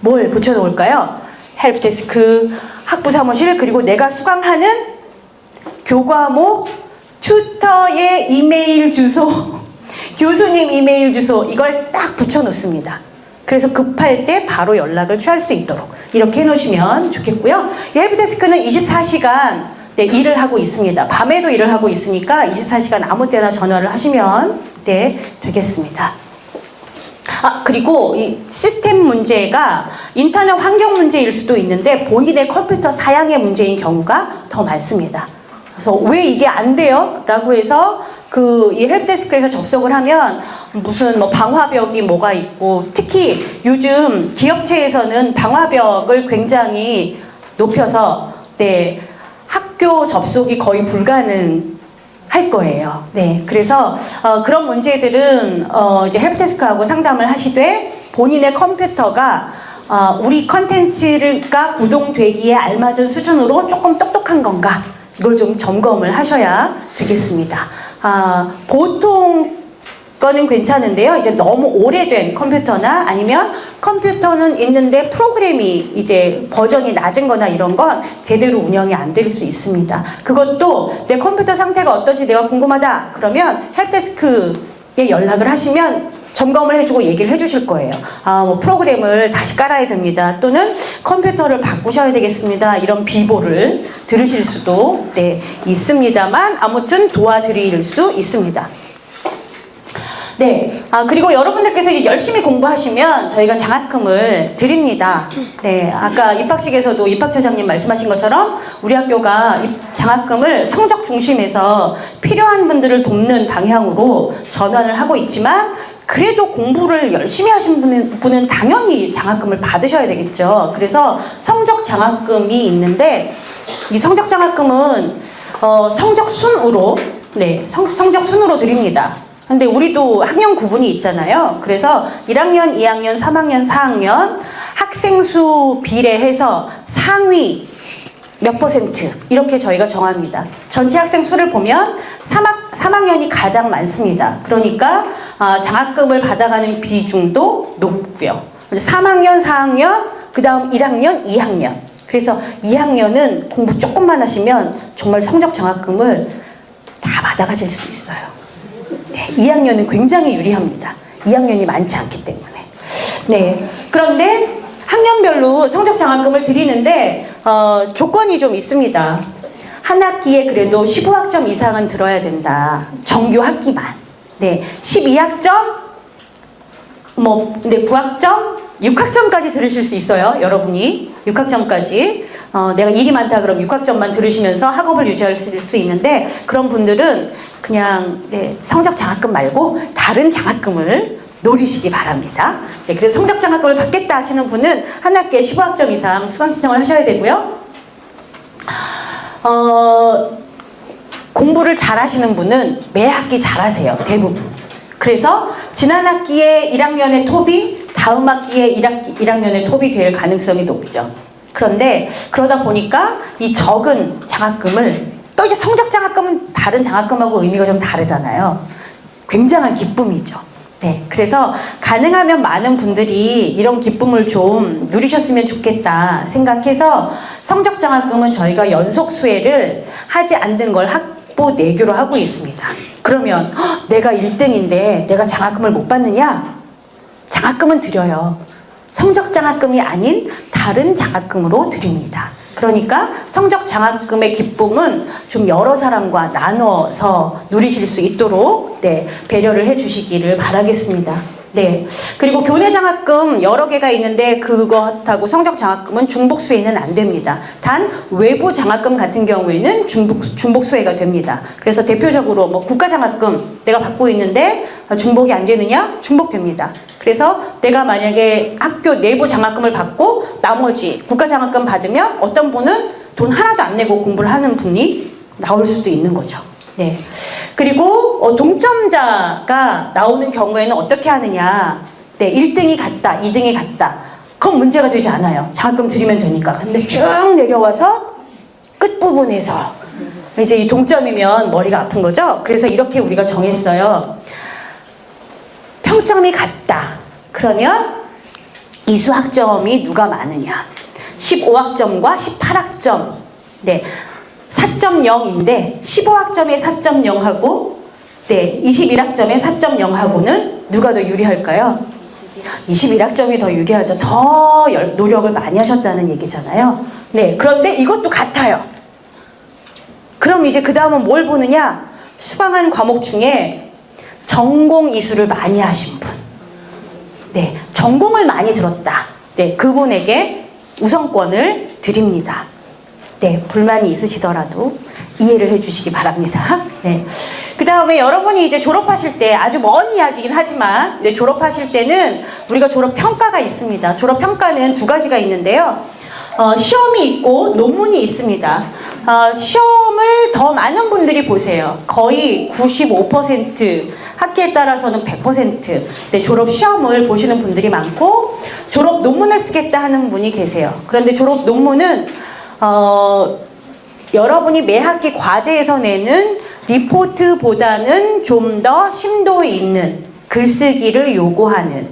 뭘 붙여놓을까요? 헬프데스크, 학부사무실, 그리고 내가 수강하는 교과목, 튜터의 이메일 주소, 교수님 이메일 주소 이걸 딱 붙여놓습니다. 그래서 급할 때 바로 연락을 취할 수 있도록 이렇게 해놓으시면 좋겠고요. 이 헬프데스크는 24시간 일을 하고 있습니다. 밤에도 일을 하고 있으니까 24시간 아무 때나 전화를 하시면 되겠습니다. 그리고 이 시스템 문제가 인터넷 환경 문제일 수도 있는데 본인의 컴퓨터 사양의 문제인 경우가 더 많습니다. 그래서 왜 이게 안 돼요? 라고 해서 이 헬프데스크에서 접속을 하면 무슨 방화벽이 뭐가 있고 특히 요즘 기업체에서는 방화벽을 굉장히 높여서 학교 접속이 거의 불가능할 거예요. 그래서 그런 문제들은 이제 헬프데스크하고 상담을 하시되 본인의 컴퓨터가 우리 컨텐츠가 구동되기에 알맞은 수준으로 조금 똑똑한 건가 이걸 좀 점검을 하셔야 되겠습니다. 보통 거는 괜찮은데요. 이제 너무 오래된 컴퓨터나 아니면 컴퓨터는 있는데 프로그램이 이제 버전이 낮은 거나 이런 건 제대로 운영이 안 될 수 있습니다. 그것도 내 컴퓨터 상태가 어떤지 내가 궁금하다. 그러면 헬프데스크에 연락을 하시면 점검을 해주고 얘기를 해주실 거예요. 뭐 프로그램을 다시 깔아야 됩니다. 또는 컴퓨터를 바꾸셔야 되겠습니다. 이런 비보를 들으실 수도 있습니다만 아무튼 도와드릴 수 있습니다. 네. 그리고 여러분들께서 이제 열심히 공부하시면 저희가 장학금을 드립니다. 네. 아까 입학식에서도 입학처장님 말씀하신 것처럼 우리 학교가 장학금을 성적 중심에서 필요한 분들을 돕는 방향으로 전환을 하고 있지만 그래도 공부를 열심히 하신 분은 당연히 장학금을 받으셔야 되겠죠. 그래서 성적 장학금이 있는데 이 성적 장학금은 성적 순으로 성적 순으로 드립니다. 근데 우리도 학년 구분이 있잖아요. 그래서 1학년, 2학년, 3학년, 4학년 학생 수 비례해서 상위 몇 퍼센트 이렇게 저희가 정합니다. 전체 학생 수를 보면 3학년이 가장 많습니다. 그러니까 장학금을 받아가는 비중도 높고요. 3학년, 4학년, 그 다음 1학년, 2학년. 그래서 2학년은 공부 조금만 하시면 정말 성적 장학금을 다 받아가실 수 있어요. 네, 2학년은 굉장히 유리합니다. 2학년이 많지 않기 때문에. 네. 그런데 학년별로 성적 장학금을 드리는데 조건이 좀 있습니다. 한 학기에 그래도 15학점 이상은 들어야 된다. 정규 학기만. 네. 12학점, 9학점, 6학점까지 들으실 수 있어요. 여러분이. 6학점까지. 내가 일이 많다 그럼 6학점만 들으시면서 학업을 유지할 수 있는데 그런 분들은 그냥 성적 장학금 말고 다른 장학금을 노리시기 바랍니다. 네, 그래서 성적 장학금을 받겠다 하시는 분은 한 학기에 15학점 이상 수강 신청을 하셔야 되고요. 공부를 잘 하시는 분은 매 학기 잘 하세요. 대부분. 그래서 지난 학기에 1학년의 톱이 다음 학기에 1학년의 톱이 될 가능성이 높죠. 그런데 그러다 보니까 이 적은 장학금을 또 이제 성적 장학금은 다른 장학금하고 의미가 좀 다르잖아요. 굉장한 기쁨이죠. 네, 그래서 가능하면 많은 분들이 이런 기쁨을 좀 누리셨으면 좋겠다 생각해서 성적 장학금은 저희가 연속 수혜를 하지 않는 걸 학부 내교로 하고 있습니다. 그러면 내가 1등인데 내가 장학금을 못 받느냐? 장학금은 드려요. 성적 장학금이 아닌 다른 장학금으로 드립니다. 그러니까 성적 장학금의 기쁨은 좀 여러 사람과 나눠서 누리실 수 있도록 배려를 해주시기를 바라겠습니다. 네. 그리고 교내 장학금 여러 개가 있는데 그것하고 성적 장학금은 중복 수혜는 안 됩니다. 단 외부 장학금 같은 경우에는 중복 수혜가 됩니다. 그래서 대표적으로 국가 장학금 내가 받고 있는데 중복이 안 되느냐? 중복됩니다. 그래서 내가 만약에 학교 내부 장학금을 받고 나머지 국가 장학금 받으면 어떤 분은 돈 하나도 안 내고 공부를 하는 분이 나올 수도 있는 거죠. 네. 그리고 동점자가 나오는 경우에는 어떻게 하느냐? 네, 1등이 같다, 2등이 같다. 그건 문제가 되지 않아요. 장학금 드리면 되니까. 근데 쭉 내려와서 끝부분에서 이제 이 동점이면 머리가 아픈 거죠. 그래서 이렇게 우리가 정했어요. 평점이 같다. 그러면 이수학점이 누가 많으냐? 15학점과 18학점. 네. 4.0인데 15학점에 4.0하고 21학점에 4.0하고는 누가 더 유리할까요? 21학점이 더 유리하죠. 더 노력을 많이 하셨다는 얘기잖아요. 네, 그런데 이것도 같아요. 그럼 이제 그 다음은 뭘 보느냐? 수강한 과목 중에 전공 이수를 많이 하신 분. 네, 전공을 많이 들었다. 네, 그분에게 우선권을 드립니다. 네, 불만이 있으시더라도 이해를 해주시기 바랍니다. 네. 그 다음에 여러분이 이제 졸업하실 때 아주 먼 이야기긴 하지만 졸업하실 때는 우리가 졸업평가가 있습니다. 졸업평가는 두 가지가 있는데요. 시험이 있고 논문이 있습니다. 시험을 더 많은 분들이 보세요. 거의 95%, 학기에 따라서는 100% 졸업 시험을 보시는 분들이 많고 졸업 논문을 쓰겠다 하는 분이 계세요. 그런데 졸업 논문은 여러분이 매 학기 과제에서 내는 리포트보다는 좀 더 심도 있는 글쓰기를 요구하는,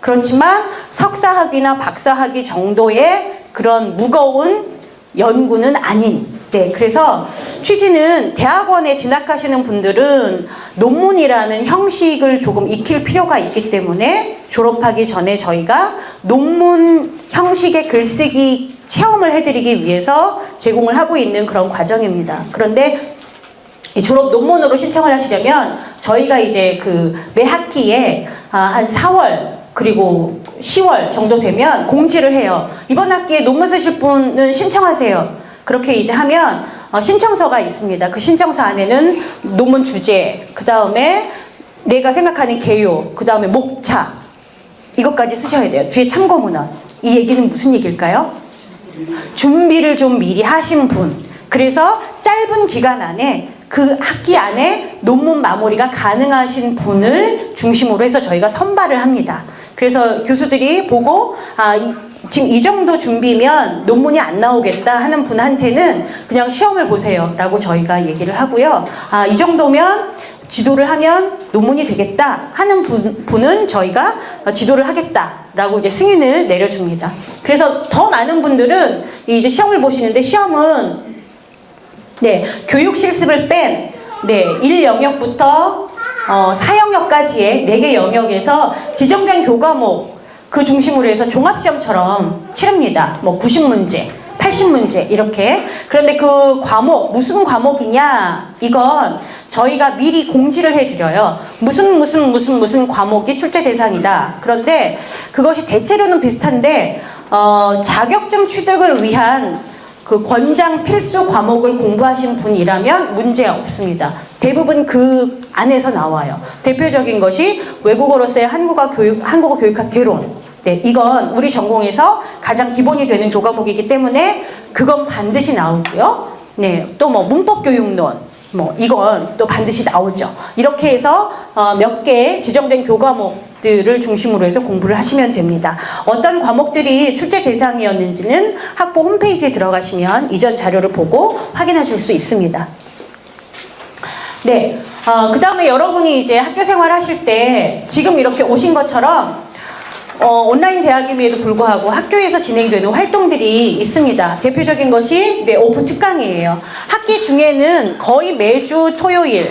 그렇지만 석사학위나 박사학위 정도의 그런 무거운 연구는 아닌, 그래서 취지는 대학원에 진학하시는 분들은 논문이라는 형식을 조금 익힐 필요가 있기 때문에 졸업하기 전에 저희가 논문 형식의 글쓰기 체험을 해드리기 위해서 제공을 하고 있는 그런 과정입니다. 그런데 이 졸업 논문으로 신청을 하시려면 저희가 이제 그 매 학기에 한 4월 그리고 10월 정도 되면 공지를 해요. 이번 학기에 논문 쓰실 분은 신청하세요. 그렇게 이제 하면 신청서가 있습니다. 그 신청서 안에는 논문 주제, 그 다음에 내가 생각하는 개요, 그 다음에 목차, 이것까지 쓰셔야 돼요. 뒤에 참고 문헌. 이 얘기는 무슨 얘기일까요? 준비를 좀 미리 하신 분. 그래서 짧은 기간 안에 그 학기 안에 논문 마무리가 가능하신 분을 중심으로 해서 저희가 선발을 합니다. 그래서 교수들이 보고 지금 이 정도 준비면 논문이 안 나오겠다 하는 분한테는 그냥 시험을 보세요 라고 저희가 얘기를 하고요. 이 정도면 지도를 하면 논문이 되겠다 하는 분은 저희가 지도를 하겠다라고 이제 승인을 내려줍니다. 그래서 더 많은 분들은 이제 시험을 보시는데, 시험은 교육 실습을 뺀 1영역부터 4영역까지의 4개 영역에서 지정된 교과목 그 중심으로 해서 종합시험처럼 치릅니다. 뭐 90문제, 80문제 이렇게. 그런데 그 과목, 무슨 과목이냐, 이건 저희가 미리 공지를 해드려요. 무슨 과목이 출제 대상이다. 그런데 그것이 대체로는 비슷한데 자격증 취득을 위한 그 권장 필수 과목을 공부하신 분이라면 문제 없습니다. 대부분 그 안에서 나와요. 대표적인 것이 외국어로서의 한국어 교육학 개론. 이건 우리 전공에서 가장 기본이 되는 교과목이기 때문에 그건 반드시 나오고요. 또 뭐 문법교육론, 이건 또 반드시 나오죠. 이렇게 해서 몇 개 지정된 교과목들을 중심으로 해서 공부를 하시면 됩니다. 어떤 과목들이 출제 대상이었는지는 학부 홈페이지에 들어가시면 이전 자료를 보고 확인하실 수 있습니다. 그 다음에 여러분이 이제 학교 생활 하실 때 지금 이렇게 오신 것처럼 온라인 대학임에도 불구하고 학교에서 진행되는 활동들이 있습니다. 대표적인 것이 오프 특강이에요. 학기 중에는 거의 매주 토요일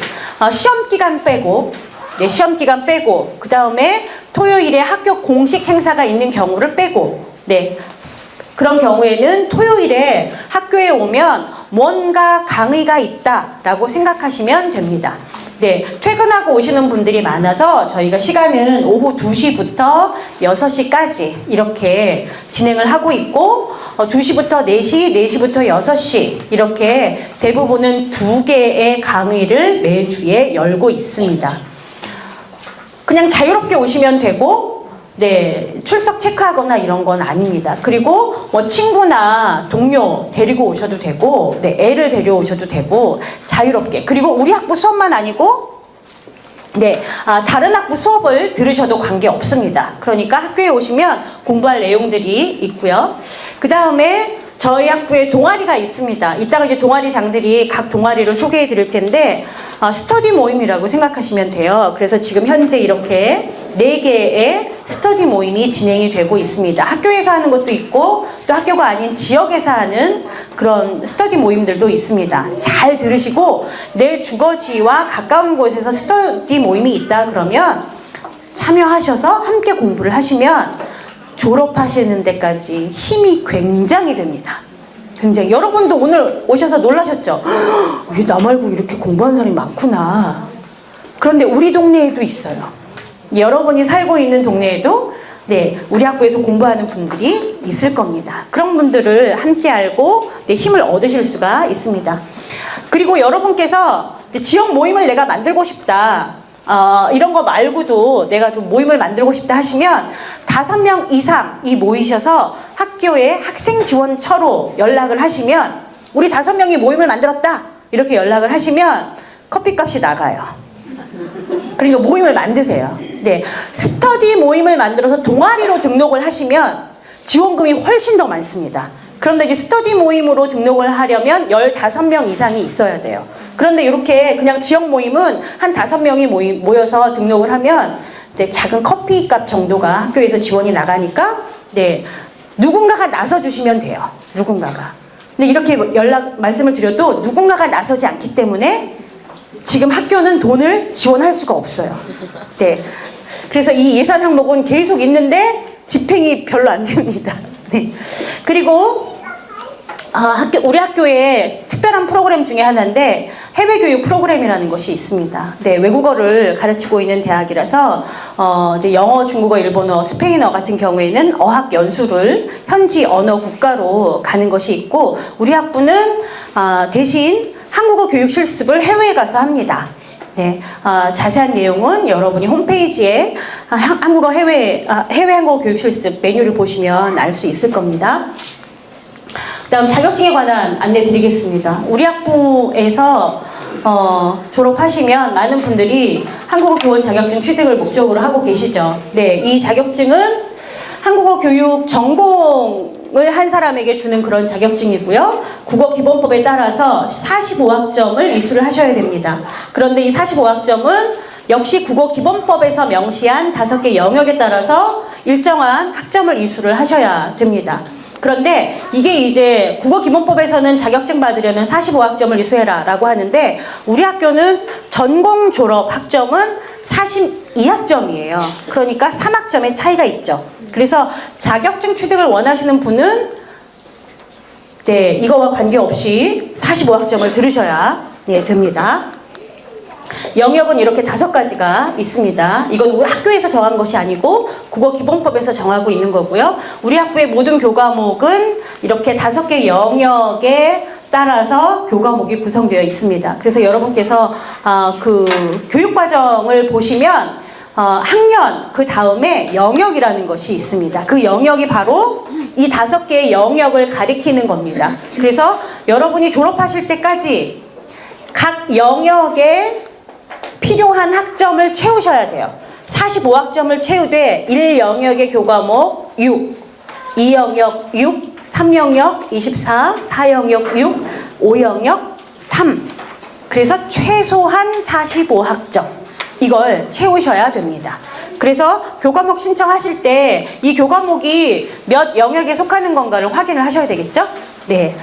시험 기간 빼고 그 다음에 토요일에 학교 공식 행사가 있는 경우를 빼고 그런 경우에는 토요일에 학교에 오면 뭔가 강의가 있다라고 생각하시면 됩니다. 퇴근하고 오시는 분들이 많아서 저희가 시간은 오후 2시부터 6시까지 이렇게 진행을 하고 있고 2시부터 4시, 4시부터 6시 이렇게 대부분은 2개의 강의를 매주에 열고 있습니다. 그냥 자유롭게 오시면 되고 출석 체크하거나 이런 건 아닙니다. 그리고 뭐 친구나 동료 데리고 오셔도 되고 애를 데려오셔도 되고 자유롭게. 그리고 우리 학부 수업만 아니고 다른 학부 수업을 들으셔도 관계없습니다. 그러니까 학교에 오시면 공부할 내용들이 있고요. 그 다음에 저희 학부에 동아리가 있습니다. 이따가 이제 동아리장들이 각 동아리를 소개해 드릴 텐데 스터디 모임이라고 생각하시면 돼요. 그래서 지금 현재 이렇게 4개의 스터디 모임이 진행이 되고 있습니다. 학교에서 하는 것도 있고 또 학교가 아닌 지역에서 하는 그런 스터디 모임들도 있습니다. 잘 들으시고 내 주거지와 가까운 곳에서 스터디 모임이 있다 그러면 참여하셔서 함께 공부를 하시면 졸업하시는 데까지 힘이 굉장히 됩니다. 굉장히. 여러분도 오늘 오셔서 놀라셨죠? 왜 나 말고 이렇게 공부하는 사람이 많구나. 그런데 우리 동네에도 있어요. 여러분이 살고 있는 동네에도 우리 학부에서 공부하는 분들이 있을 겁니다. 그런 분들을 함께 알고 힘을 얻으실 수가 있습니다. 그리고 여러분께서 지역 모임을 내가 만들고 싶다, 이런 거 말고도 내가 좀 모임을 만들고 싶다 하시면 5명 이상이 모이셔서 학교의 학생지원처로 연락을 하시면, 우리 5명이 모임을 만들었다 이렇게 연락을 하시면 커피값이 나가요. 그러니까 모임을 만드세요. 스터디 모임을 만들어서 동아리로 등록을 하시면 지원금이 훨씬 더 많습니다. 그런데 이제 스터디 모임으로 등록을 하려면 15명 이상이 있어야 돼요. 그런데 이렇게 그냥 지역 모임은 한 5명이 모여서 등록을 하면 작은 커피값 정도가 학교에서 지원이 나가니까 누군가가 나서주시면 돼요. 누군가가. 근데 이렇게 말씀을 드려도 누군가가 나서지 않기 때문에 지금 학교는 돈을 지원할 수가 없어요. 그래서 이 예산 항목은 계속 있는데 집행이 별로 안 됩니다. 그리고 우리 학교의 특별한 프로그램 중에 하나인데 해외교육 프로그램이라는 것이 있습니다. 네, 외국어를 가르치고 있는 대학이라서 이제 영어, 중국어, 일본어, 스페인어 같은 경우에는 어학 연수를 현지 언어 국가로 가는 것이 있고 우리 학부는 대신 한국어 교육 실습을 해외에 가서 합니다. 네, 자세한 내용은 여러분이 홈페이지에 해외 한국어 교육 실습 메뉴를 보시면 알 수 있을 겁니다. 다음 자격증에 관한 안내 드리겠습니다. 우리 학부에서 졸업하시면 많은 분들이 한국어 교원 자격증 취득을 목적으로 하고 계시죠. 네, 이 자격증은 한국어 교육 전공을 한 사람에게 주는 그런 자격증이고요. 국어기본법에 따라서 45학점을 이수를 하셔야 됩니다. 그런데 이 45학점은 역시 국어기본법에서 명시한 5개 영역에 따라서 일정한 학점을 이수를 하셔야 됩니다. 그런데 이게 이제 국어기본법에서는 자격증 받으려면 45학점을 이수해라 라고 하는데 우리 학교는 전공 졸업 학점은 42학점이에요. 그러니까 3학점의 차이가 있죠. 그래서 자격증 취득을 원하시는 분은 네, 이거와 관계없이 45학점을 들으셔야 됩니다. 영역은 이렇게 5가지가 있습니다. 이건 우리 학교에서 정한 것이 아니고 국어기본법에서 정하고 있는 거고요. 우리 학교의 모든 교과목은 이렇게 5개 영역에 따라서 교과목이 구성되어 있습니다. 그래서 여러분께서 그 교육과정을 보시면 학년 그 다음에 영역이라는 것이 있습니다. 그 영역이 바로 이 5개의 영역을 가리키는 겁니다. 그래서 여러분이 졸업하실 때까지 각 영역에 필요한 학점을 채우셔야 돼요. 45학점을 채우되 1영역의 교과목 6, 2영역 6, 3영역 24, 4영역 6, 5영역 3. 그래서 최소한 45학점. 이걸 채우셔야 됩니다. 그래서 교과목 신청하실 때 이 교과목이 몇 영역에 속하는 건가를 확인을 하셔야 되겠죠? 네.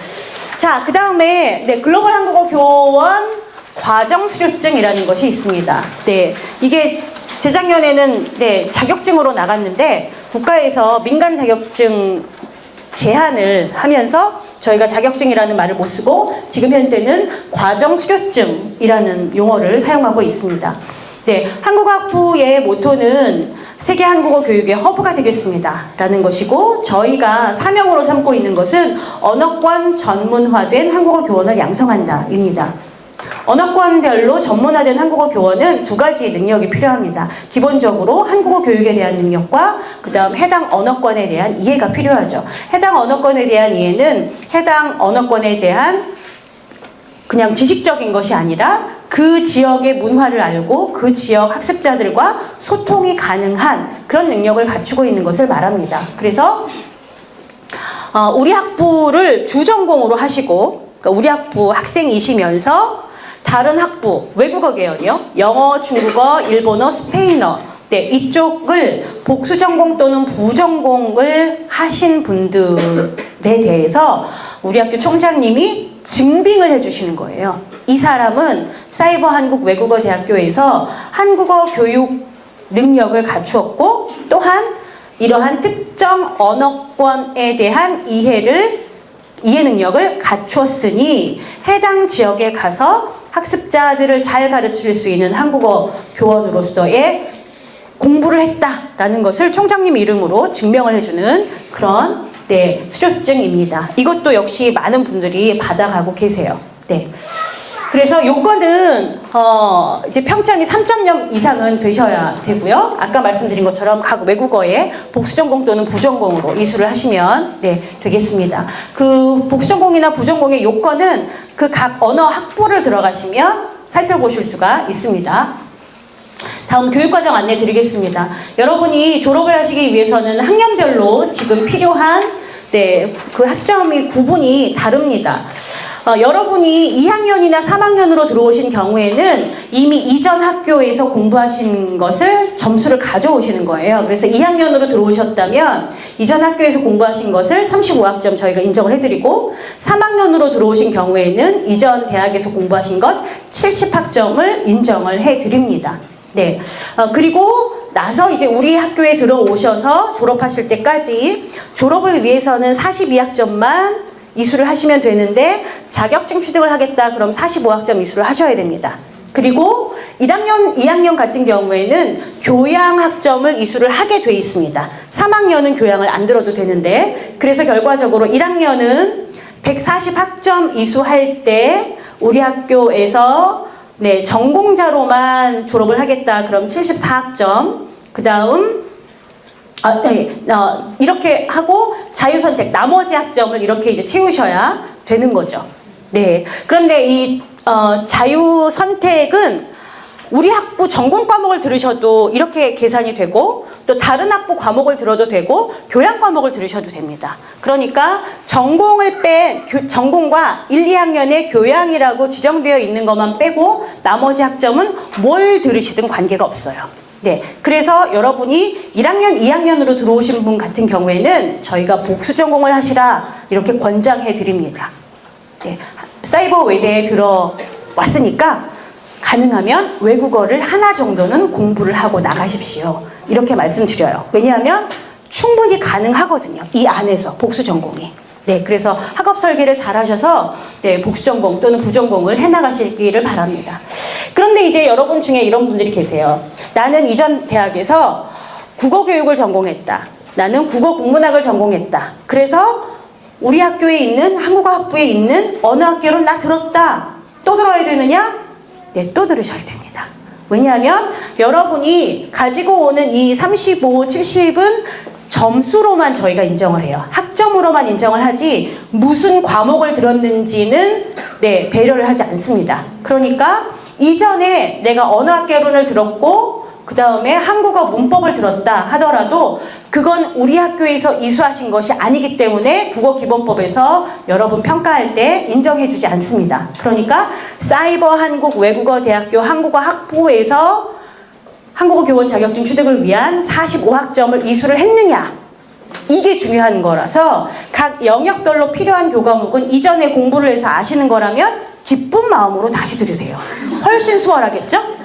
자, 그 다음에 글로벌 한국어 교원 과정 수료증이라는 것이 있습니다. 네, 이게 재작년에는 자격증으로 나갔는데 국가에서 민간 자격증 제한을 하면서 저희가 자격증이라는 말을 못 쓰고 지금 현재는 과정 수료증이라는 용어를 사용하고 있습니다. 네, 한국학부의 모토는 세계 한국어 교육의 허브가 되겠습니다 라는 것이고 저희가 사명으로 삼고 있는 것은 언어권 전문화된 한국어 교원을 양성한다 입니다. 언어권별로 전문화된 한국어 교원은 2가지 능력이 필요합니다. 기본적으로 한국어 교육에 대한 능력과 그 다음 해당 언어권에 대한 이해가 필요하죠. 해당 언어권에 대한 이해는 해당 언어권에 대한 그냥 지식적인 것이 아니라 그 지역의 문화를 알고 그 지역 학습자들과 소통이 가능한 그런 능력을 갖추고 있는 것을 말합니다. 그래서 우리 학부를 주전공으로 하시고 그러니까 우리 학부 학생이시면서 다른 학부, 외국어 계열이요. 영어, 중국어, 일본어, 스페인어. 네, 이쪽을 복수전공 또는 부전공을 하신 분들에 대해서 우리 학교 총장님이 증빙을 해주시는 거예요. 이 사람은 사이버 한국 외국어 대학교에서 한국어 교육 능력을 갖추었고 또한 이러한 특정 언어권에 대한 이해 능력을 갖추었으니 해당 지역에 가서 학습자들을 잘 가르칠 수 있는 한국어 교원으로서의 공부를 했다라는 것을 총장님 이름으로 증명을 해주는 그런 수료증입니다. 이것도 역시 많은 분들이 받아가고 계세요. 네. 그래서 요거는 이제 평점이 3.0 이상은 되셔야 되고요. 아까 말씀드린 것처럼 각 외국어에 복수전공 또는 부전공으로 이수를 하시면 되겠습니다. 그 복수전공이나 부전공의 요건은 그 각 언어 학부를 들어가시면 살펴보실 수가 있습니다. 다음 교육과정 안내 드리겠습니다. 여러분이 졸업을 하시기 위해서는 학년별로 지금 필요한 그 학점이 구분이 다릅니다. 여러분이 2학년이나 3학년으로 들어오신 경우에는 이미 이전 학교에서 공부하신 것을 점수를 가져오시는 거예요. 그래서 2학년으로 들어오셨다면 이전 학교에서 공부하신 것을 35학점 저희가 인정을 해드리고 3학년으로 들어오신 경우에는 이전 대학에서 공부하신 것 70학점을 인정을 해드립니다. 네. 그리고 나서 이제 우리 학교에 들어오셔서 졸업하실 때까지 졸업을 위해서는 42학점만 이수를 하시면 되는데 자격증 취득을 하겠다 그럼 45학점 이수를 하셔야 됩니다. 그리고 1학년, 2학년 같은 경우에는 교양학점을 이수를 하게 돼 있습니다. 3학년은 교양을 안 들어도 되는데 그래서 결과적으로 1학년은 140학점 이수할 때 우리 학교에서 네, 전공자로만 졸업을 하겠다 그럼 74학점 그 다음 이렇게 하고 자유선택 나머지 학점을 이렇게 이제 채우셔야 되는 거죠. 네. 그런데 이 자유선택은 우리 학부 전공 과목을 들으셔도 이렇게 계산이 되고 또 다른 학부 과목을 들어도 되고 교양 과목을 들으셔도 됩니다. 그러니까 전공을 뺀 전공과 1, 2학년의 교양이라고 지정되어 있는 것만 빼고 나머지 학점은 뭘 들으시든 관계가 없어요. 네, 그래서 여러분이 1학년, 2학년으로 들어오신 분 같은 경우에는 저희가 복수 전공을 하시라 이렇게 권장해 드립니다. 네, 사이버 외대에 들어왔으니까 가능하면 외국어를 하나 정도는 공부를 하고 나가십시오. 이렇게 말씀드려요. 왜냐하면 충분히 가능하거든요. 이 안에서 복수 전공이. 네, 그래서 학업 설계를 잘 하셔서 네, 복수 전공 또는 부전공을 해나가시기를 바랍니다. 그런데 이제 여러분 중에 이런 분들이 계세요. 나는 이전 대학에서 국어 교육을 전공했다. 나는 국어 국문학을 전공했다. 그래서 우리 학교에 있는 한국어 학부에 있는 어느 학교로 나 들었다. 또 들어야 되느냐? 네, 또 들으셔야 됩니다. 왜냐하면 여러분이 가지고 오는 이 35, 70은 점수로만 저희가 인정을 해요. 학점으로만 인정을 하지 무슨 과목을 들었는지는 네, 배려를 하지 않습니다. 그러니까 이전에 내가 어느 학교론을 들었고 그 다음에 한국어 문법을 들었다 하더라도 그건 우리 학교에서 이수하신 것이 아니기 때문에 국어기본법에서 여러분 평가할 때 인정해주지 않습니다. 그러니까 사이버 한국 외국어 대학교 한국어 학부에서 한국어 교원 자격증 취득을 위한 45학점을 이수를 했느냐 이게 중요한 거라서 각 영역별로 필요한 교과목은 이전에 공부를 해서 아시는 거라면 기쁜 마음으로 다시 들으세요. 훨씬 수월하겠죠?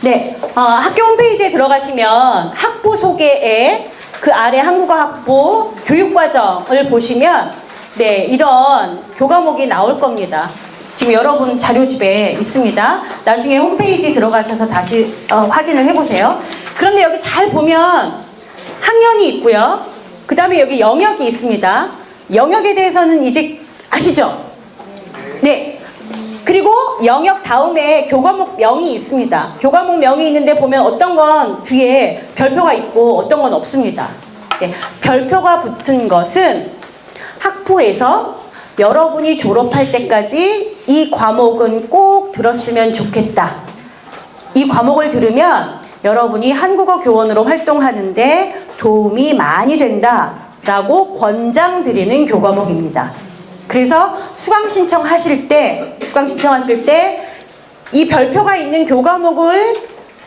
네, 학교 홈페이지에 들어가시면 학부 소개에 그 아래 한국어 학부 교육과정을 보시면 네, 이런 교과목이 나올 겁니다. 지금 여러분 자료집에 있습니다. 나중에 홈페이지 들어가셔서 다시 확인을 해보세요. 그런데 여기 잘 보면 학년이 있고요. 그 다음에 여기 영역이 있습니다. 영역에 대해서는 이제 아시죠? 네. 그리고 영역 다음에 교과목 명이 있습니다. 교과목 명이 있는데 보면 어떤 건 뒤에 별표가 있고 어떤 건 없습니다. 네, 별표가 붙은 것은 학부에서 여러분이 졸업할 때까지 이 과목은 꼭 들었으면 좋겠다. 이 과목을 들으면 여러분이 한국어 교원으로 활동하는데 도움이 많이 된다라고 권장드리는 교과목입니다. 그래서 수강 신청하실 때 이 별표가 있는 교과목을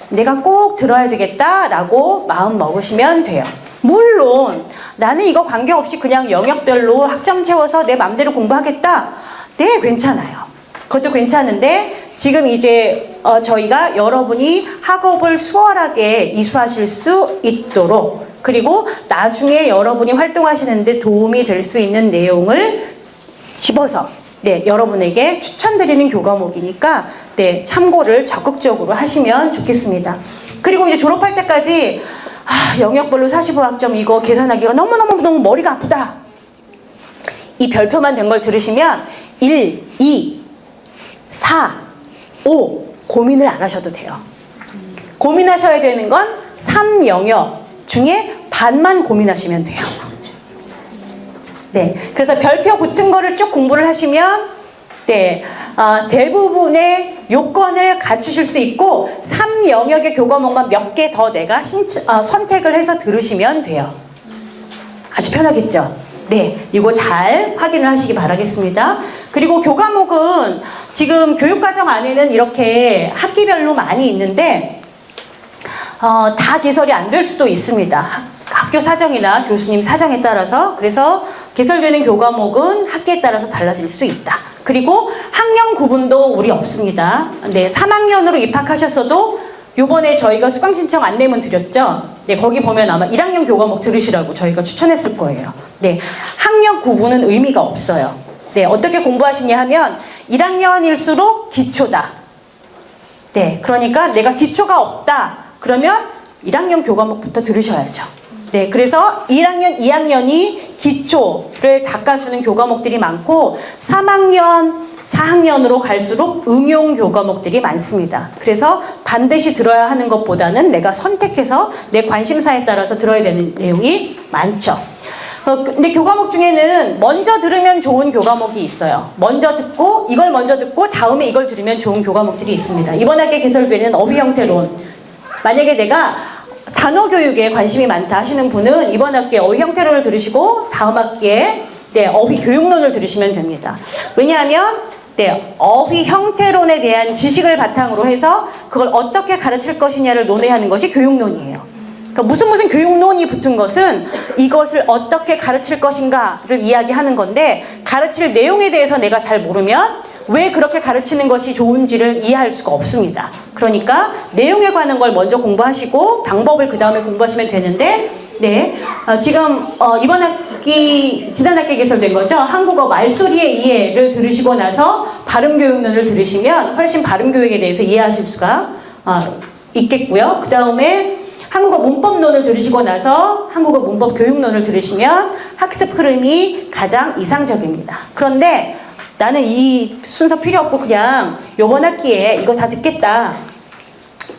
내가 꼭 들어야 되겠다라고 마음 먹으시면 돼요. 물론 나는 이거 관계없이 그냥 영역별로 학점 채워서 내 맘대로 공부하겠다. 네, 괜찮아요. 그것도 괜찮은데 지금 이제 저희가 여러분이 학업을 수월하게 이수하실 수 있도록 그리고 나중에 여러분이 활동하시는데 도움이 될 수 있는 내용을 집어서 네, 여러분에게 추천드리는 교과목이니까 네, 참고를 적극적으로 하시면 좋겠습니다. 그리고 이제 졸업할 때까지 영역별로 45학점 이거 계산하기가 너무 머리가 아프다. 이 별표만 된 걸 들으시면 1, 2, 4, 5 고민을 안 하셔도 돼요. 고민하셔야 되는 건 3영역 중에 반만 고민하시면 돼요. 네, 그래서 별표 붙은 거를 쭉 공부를 하시면 네, 대부분의 요건을 갖추실 수 있고 3영역의 교과목만 몇 개 더 내가 선택을 해서 들으시면 돼요. 아주 편하겠죠? 네, 이거 잘 확인을 하시기 바라겠습니다. 그리고 교과목은 지금 교육과정 안에는 이렇게 학기별로 많이 있는데 다 개설이 안 될 수도 있습니다. 학교 사정이나 교수님 사정에 따라서 그래서 개설되는 교과목은 학기에 따라서 달라질 수 있다. 그리고 학년 구분도 우리 없습니다. 네, 3학년으로 입학하셨어도 요번에 저희가 수강 신청 안내문 드렸죠. 네, 거기 보면 아마 1학년 교과목 들으시라고 저희가 추천했을 거예요. 네, 학년 구분은 의미가 없어요. 네, 어떻게 공부하시냐 하면 1학년일수록 기초다. 네, 그러니까 내가 기초가 없다. 그러면 1학년 교과목부터 들으셔야죠. 네, 그래서 1학년, 2학년이 기초를 닦아주는 교과목들이 많고 3학년, 4학년으로 갈수록 응용 교과목들이 많습니다. 그래서 반드시 들어야 하는 것보다는 내가 선택해서 내 관심사에 따라서 들어야 되는 내용이 많죠. 근데 교과목 중에는 먼저 들으면 좋은 교과목이 있어요. 먼저 듣고 이걸 먼저 듣고 다음에 이걸 들으면 좋은 교과목들이 있습니다. 이번 학기 개설되는 어휘 형태론. 만약에 내가 단어 교육에 관심이 많다 하시는 분은 이번 학기에 어휘 형태론을 들으시고 다음 학기에 네, 어휘 교육론을 들으시면 됩니다. 왜냐하면 네, 어휘 형태론에 대한 지식을 바탕으로 해서 그걸 어떻게 가르칠 것이냐를 논의하는 것이 교육론이에요. 그러니까 무슨 교육론이 붙은 것은 이것을 어떻게 가르칠 것인가를 이야기하는 건데 가르칠 내용에 대해서 내가 잘 모르면 왜 그렇게 가르치는 것이 좋은지를 이해할 수가 없습니다. 그러니까 내용에 관한 걸 먼저 공부하시고 방법을 그 다음에 공부하시면 되는데 네, 지금 이번 학기 지난 학기에 개설된 거죠. 한국어 말소리의 이해를 들으시고 나서 발음교육론을 들으시면 훨씬 발음교육에 대해서 이해하실 수가 있겠고요. 그 다음에 한국어 문법론을 들으시고 나서 한국어 문법 교육론을 들으시면 학습 흐름이 가장 이상적입니다. 그런데 나는 이 순서 필요 없고 그냥 요번 학기에 이거 다 듣겠다.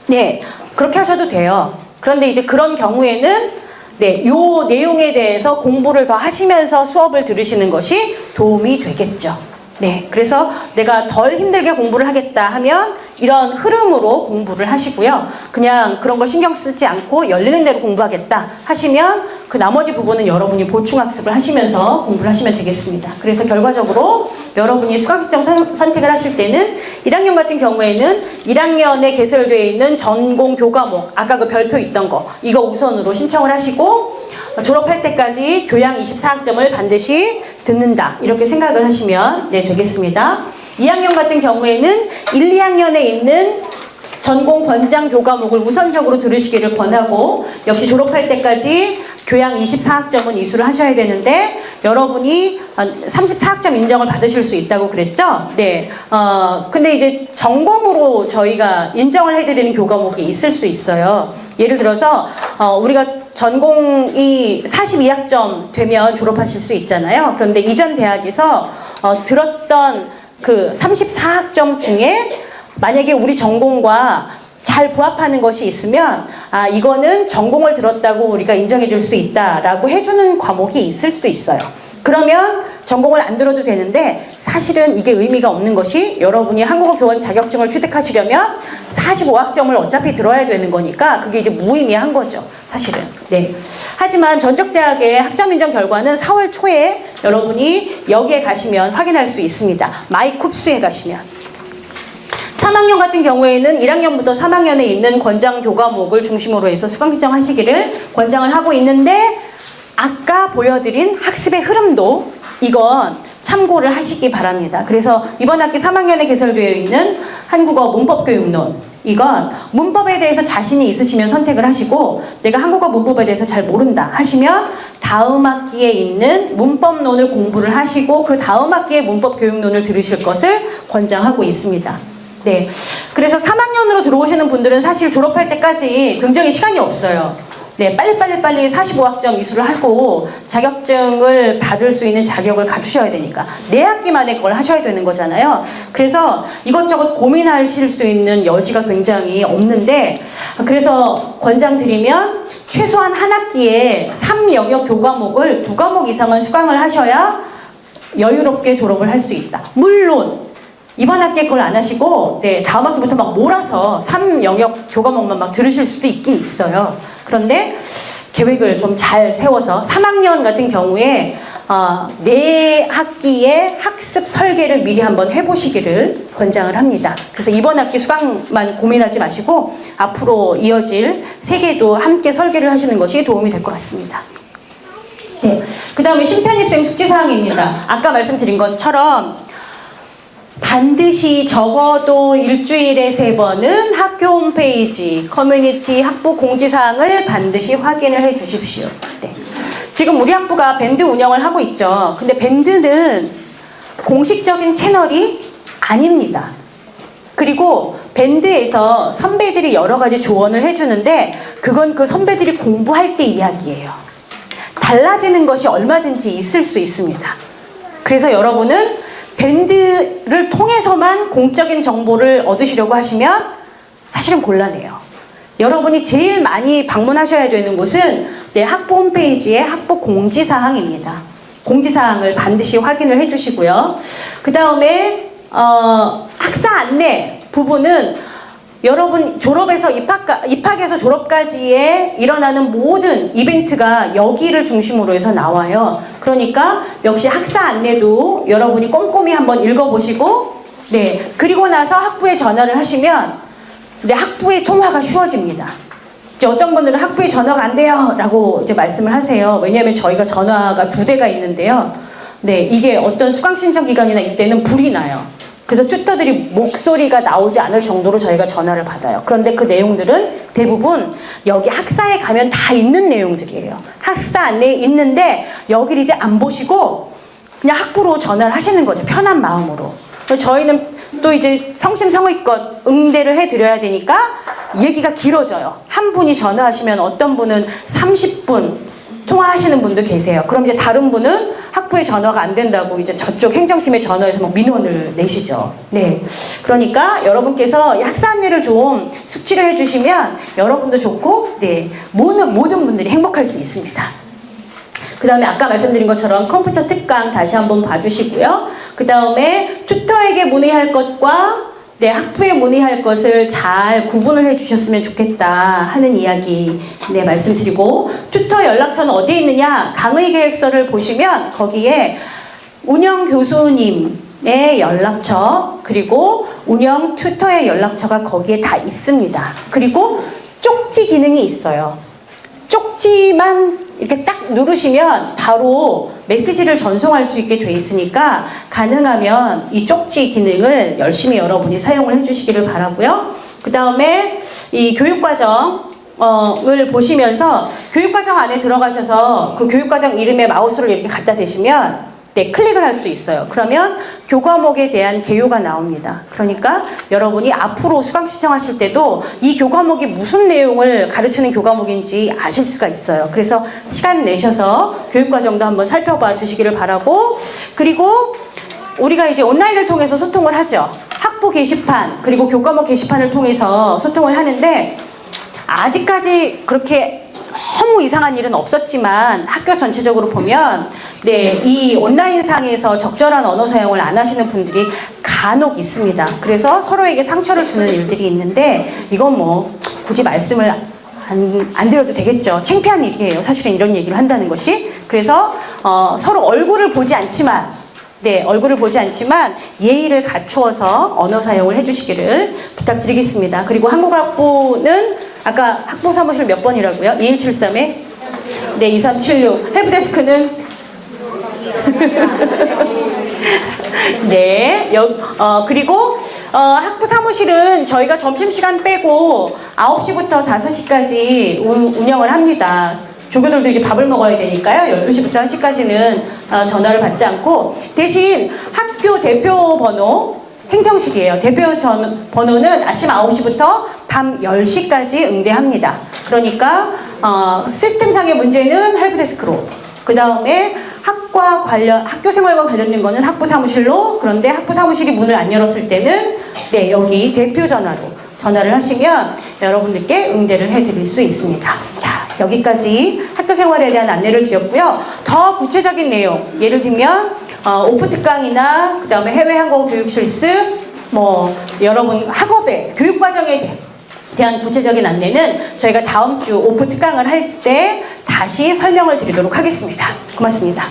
네, 그렇게 하셔도 돼요. 그런데 이제 그런 경우에는 네, 요 내용에 대해서 공부를 더 하시면서 수업을 들으시는 것이 도움이 되겠죠. 네, 그래서 내가 덜 힘들게 공부를 하겠다 하면 이런 흐름으로 공부를 하시고요. 그냥 그런 거 신경 쓰지 않고 열리는 대로 공부하겠다 하시면 그 나머지 부분은 여러분이 보충학습을 하시면서 공부를 하시면 되겠습니다. 그래서 결과적으로 여러분이 수강시점 선택을 하실 때는 1학년 같은 경우에는 1학년에 개설되어 있는 전공 교과목, 아까 그 별표 있던 거 이거 우선으로 신청을 하시고 졸업할 때까지 교양 24학점을 반드시 듣는다 이렇게 생각을 하시면 네, 되겠습니다. 2학년 같은 경우에는 1, 2학년에 있는 전공 권장 교과목을 우선적으로 들으시기를 권하고 역시 졸업할 때까지 교양 24학점은 이수를 하셔야 되는데 여러분이 34학점 인정을 받으실 수 있다고 그랬죠? 네. 근데 이제 전공으로 저희가 인정을 해드리는 교과목이 있을 수 있어요. 예를 들어서 우리가 전공이 42학점 되면 졸업하실 수 있잖아요. 그런데 이전 대학에서 들었던 그 34학점 중에 만약에 우리 전공과 잘 부합하는 것이 있으면 이거는 전공을 들었다고 우리가 인정해 줄 수 있다라고 해주는 과목이 있을 수 있어요. 그러면 전공을 안 들어도 되는데 사실은 이게 의미가 없는 것이 여러분이 한국어 교원 자격증을 취득하시려면 45학점을 어차피 들어야 되는 거니까 그게 이제 무의미한 거죠. 사실은. 네. 하지만 전적대학의 학점 인정 결과는 4월 초에 여러분이 여기에 가시면 확인할 수 있습니다. 마이쿱스에 가시면. 3학년 같은 경우에는 1학년부터 3학년에 있는 권장 교과목을 중심으로 해서 수강 신청하시기를 권장을 하고 있는데 아까 보여드린 학습의 흐름도 이건 참고를 하시기 바랍니다. 그래서 이번 학기 3학년에 개설되어 있는 한국어 문법교육론 이건 문법에 대해서 자신이 있으시면 선택을 하시고 내가 한국어 문법에 대해서 잘 모른다 하시면 다음 학기에 있는 문법론을 공부를 하시고 그 다음 학기에 문법교육론을 들으실 것을 권장하고 있습니다. 네, 그래서 3학년으로 들어오시는 분들은 사실 졸업할 때까지 굉장히 시간이 없어요. 네, 빨리 45학점 이수를 하고 자격증을 받을 수 있는 자격을 갖추셔야 되니까 4학기 만에 그걸 하셔야 되는 거잖아요. 그래서 이것저것 고민하실 수 있는 여지가 굉장히 없는데 그래서 권장드리면 최소한 한 학기에 3영역 교과목을 2과목 이상은 수강을 하셔야 여유롭게 졸업을 할 수 있다. 물론 이번 학기에 그걸 안 하시고 네, 다음 학기부터 막 몰아서 3영역 교과목만 막 들으실 수도 있긴 있어요. 그런데 계획을 좀 잘 세워서 3학년 같은 경우에 4학기의 학습 설계를 미리 한번 해보시기를 권장을 합니다. 그래서 이번 학기 수강만 고민하지 마시고 앞으로 이어질 3개도 함께 설계를 하시는 것이 도움이 될 것 같습니다. 네, 그 다음에 심편입생 숙지사항입니다. 아까 말씀드린 것처럼 반드시 적어도 일주일에 3번은 학교 홈페이지 커뮤니티 학부 공지사항을 반드시 확인을 해 주십시오. 네. 지금 우리 학부가 밴드 운영을 하고 있죠. 근데 밴드는 공식적인 채널이 아닙니다. 그리고 밴드에서 선배들이 여러 가지 조언을 해주는데 그건 그 선배들이 공부할 때 이야기예요. 달라지는 것이 얼마든지 있을 수 있습니다. 그래서 여러분은 밴드를 통해서만 공적인 정보를 얻으시려고 하시면 사실은 곤란해요. 여러분이 제일 많이 방문하셔야 되는 곳은 학부 홈페이지의 학부 공지사항입니다. 공지사항을 반드시 확인을 해주시고요. 그 다음에 학사 안내 부분은 여러분 졸업에서 입학에서 졸업까지에 일어나는 모든 이벤트가 여기를 중심으로 해서 나와요. 그러니까 역시 학사 안내도 여러분이 꼼꼼히 한번 읽어보시고, 네, 그리고 나서 학부에 전화를 하시면 학부의 통화가 쉬워집니다. 이제 어떤 분들은 학부에 전화가 안 돼요 라고 이제 말씀을 하세요. 왜냐하면 저희가 전화가 2대가 있는데요. 네, 이게 어떤 수강 신청 기간이나 이때는 불이 나요. 그래서 튜터들이 목소리가 나오지 않을 정도로 저희가 전화를 받아요. 그런데 그 내용들은 대부분 여기 학사에 가면 다 있는 내용들이에요. 학사 안내에 있는데 여기를 이제 안 보시고 그냥 학부로 전화를 하시는 거죠. 편한 마음으로. 저희는 또 이제 성심성의껏 응대를 해드려야 되니까 얘기가 길어져요. 한 분이 전화하시면 어떤 분은 30분 통화하시는 분도 계세요. 그럼 이제 다른 분은 학부에 전화가 안 된다고 이제 저쪽 행정팀에 전화해서 막 민원을 내시죠. 네. 그러니까 여러분께서 학사 안내를 좀 숙지를 해주시면 여러분도 좋고, 네, 모든 분들이 행복할 수 있습니다. 그 다음에 아까 말씀드린 것처럼 컴퓨터 특강 다시 한번 봐주시고요. 그 다음에 튜터에게 문의할 것과 학부에 문의할 것을 잘 구분을 해주셨으면 좋겠다 하는 이야기 말씀드리고, 튜터 연락처는 어디에 있느냐? 강의 계획서를 보시면 거기에 운영 교수님의 연락처 그리고 운영 튜터의 연락처가 거기에 다 있습니다. 그리고 쪽지 기능이 있어요. 쪽지만 이렇게 딱 누르시면 바로 메시지를 전송할 수 있게 돼 있으니까 가능하면 이 쪽지 기능을 열심히 여러분이 사용을 해주시기를 바라고요. 그 다음에 이 교육과정을 보시면서 교육과정 안에 들어가셔서 그 교육과정 이름에 마우스를 이렇게 갖다 대시면 클릭을 할 수 있어요. 그러면 교과목에 대한 개요가 나옵니다. 그러니까 여러분이 앞으로 수강 신청하실 때도 이 교과목이 무슨 내용을 가르치는 교과목인지 아실 수가 있어요. 그래서 시간 내셔서 교육과정도 한번 살펴봐 주시기를 바라고, 그리고 우리가 이제 온라인을 통해서 소통을 하죠. 학부 게시판 그리고 교과목 게시판을 통해서 소통을 하는데 아직까지 그렇게 너무 이상한 일은 없었지만 학교 전체적으로 보면 이 온라인상에서 적절한 언어 사용을 안 하시는 분들이 간혹 있습니다. 그래서 서로에게 상처를 주는 일들이 있는데 이건 뭐 굳이 말씀을 안 드려도 되겠죠. 창피한 일이에요. 사실은 이런 얘기를 한다는 것이. 그래서 서로 얼굴을 보지 않지만 예의를 갖추어서 언어 사용을 해주시기를 부탁드리겠습니다. 그리고 한국학부는 아까 학부 사무실 몇 번이라고요? 2173에 2376. 헬프데스크는 그리고 학부 사무실은 저희가 점심시간 빼고 9시부터 5시까지 운영을 합니다. 조교들도 이제 밥을 먹어야 되니까요. 12시부터 1시까지는 전화를 받지 않고, 대신 학교 대표 번호 행정실이에요. 대표 번호는 아침 9시부터 밤 10시까지 응대합니다. 그러니까 시스템상의 문제는 헬프데스크로, 그 다음에 학교 생활과 관련된 거는 학부 사무실로, 그런데 학부 사무실이 문을 안 열었을 때는 여기 대표 전화로 전화를 하시면 여러분들께 응대를 해드릴 수 있습니다. 자, 여기까지 학교 생활에 대한 안내를 드렸고요. 더 구체적인 내용, 예를 들면 오프 특강이나 그 다음에 해외 한국어 교육 실습, 여러분 학업의 교육 과정에 대한 구체적인 안내는 저희가 다음 주 오프 특강을 할 때 다시 설명을 드리도록 하겠습니다. 고맙습니다.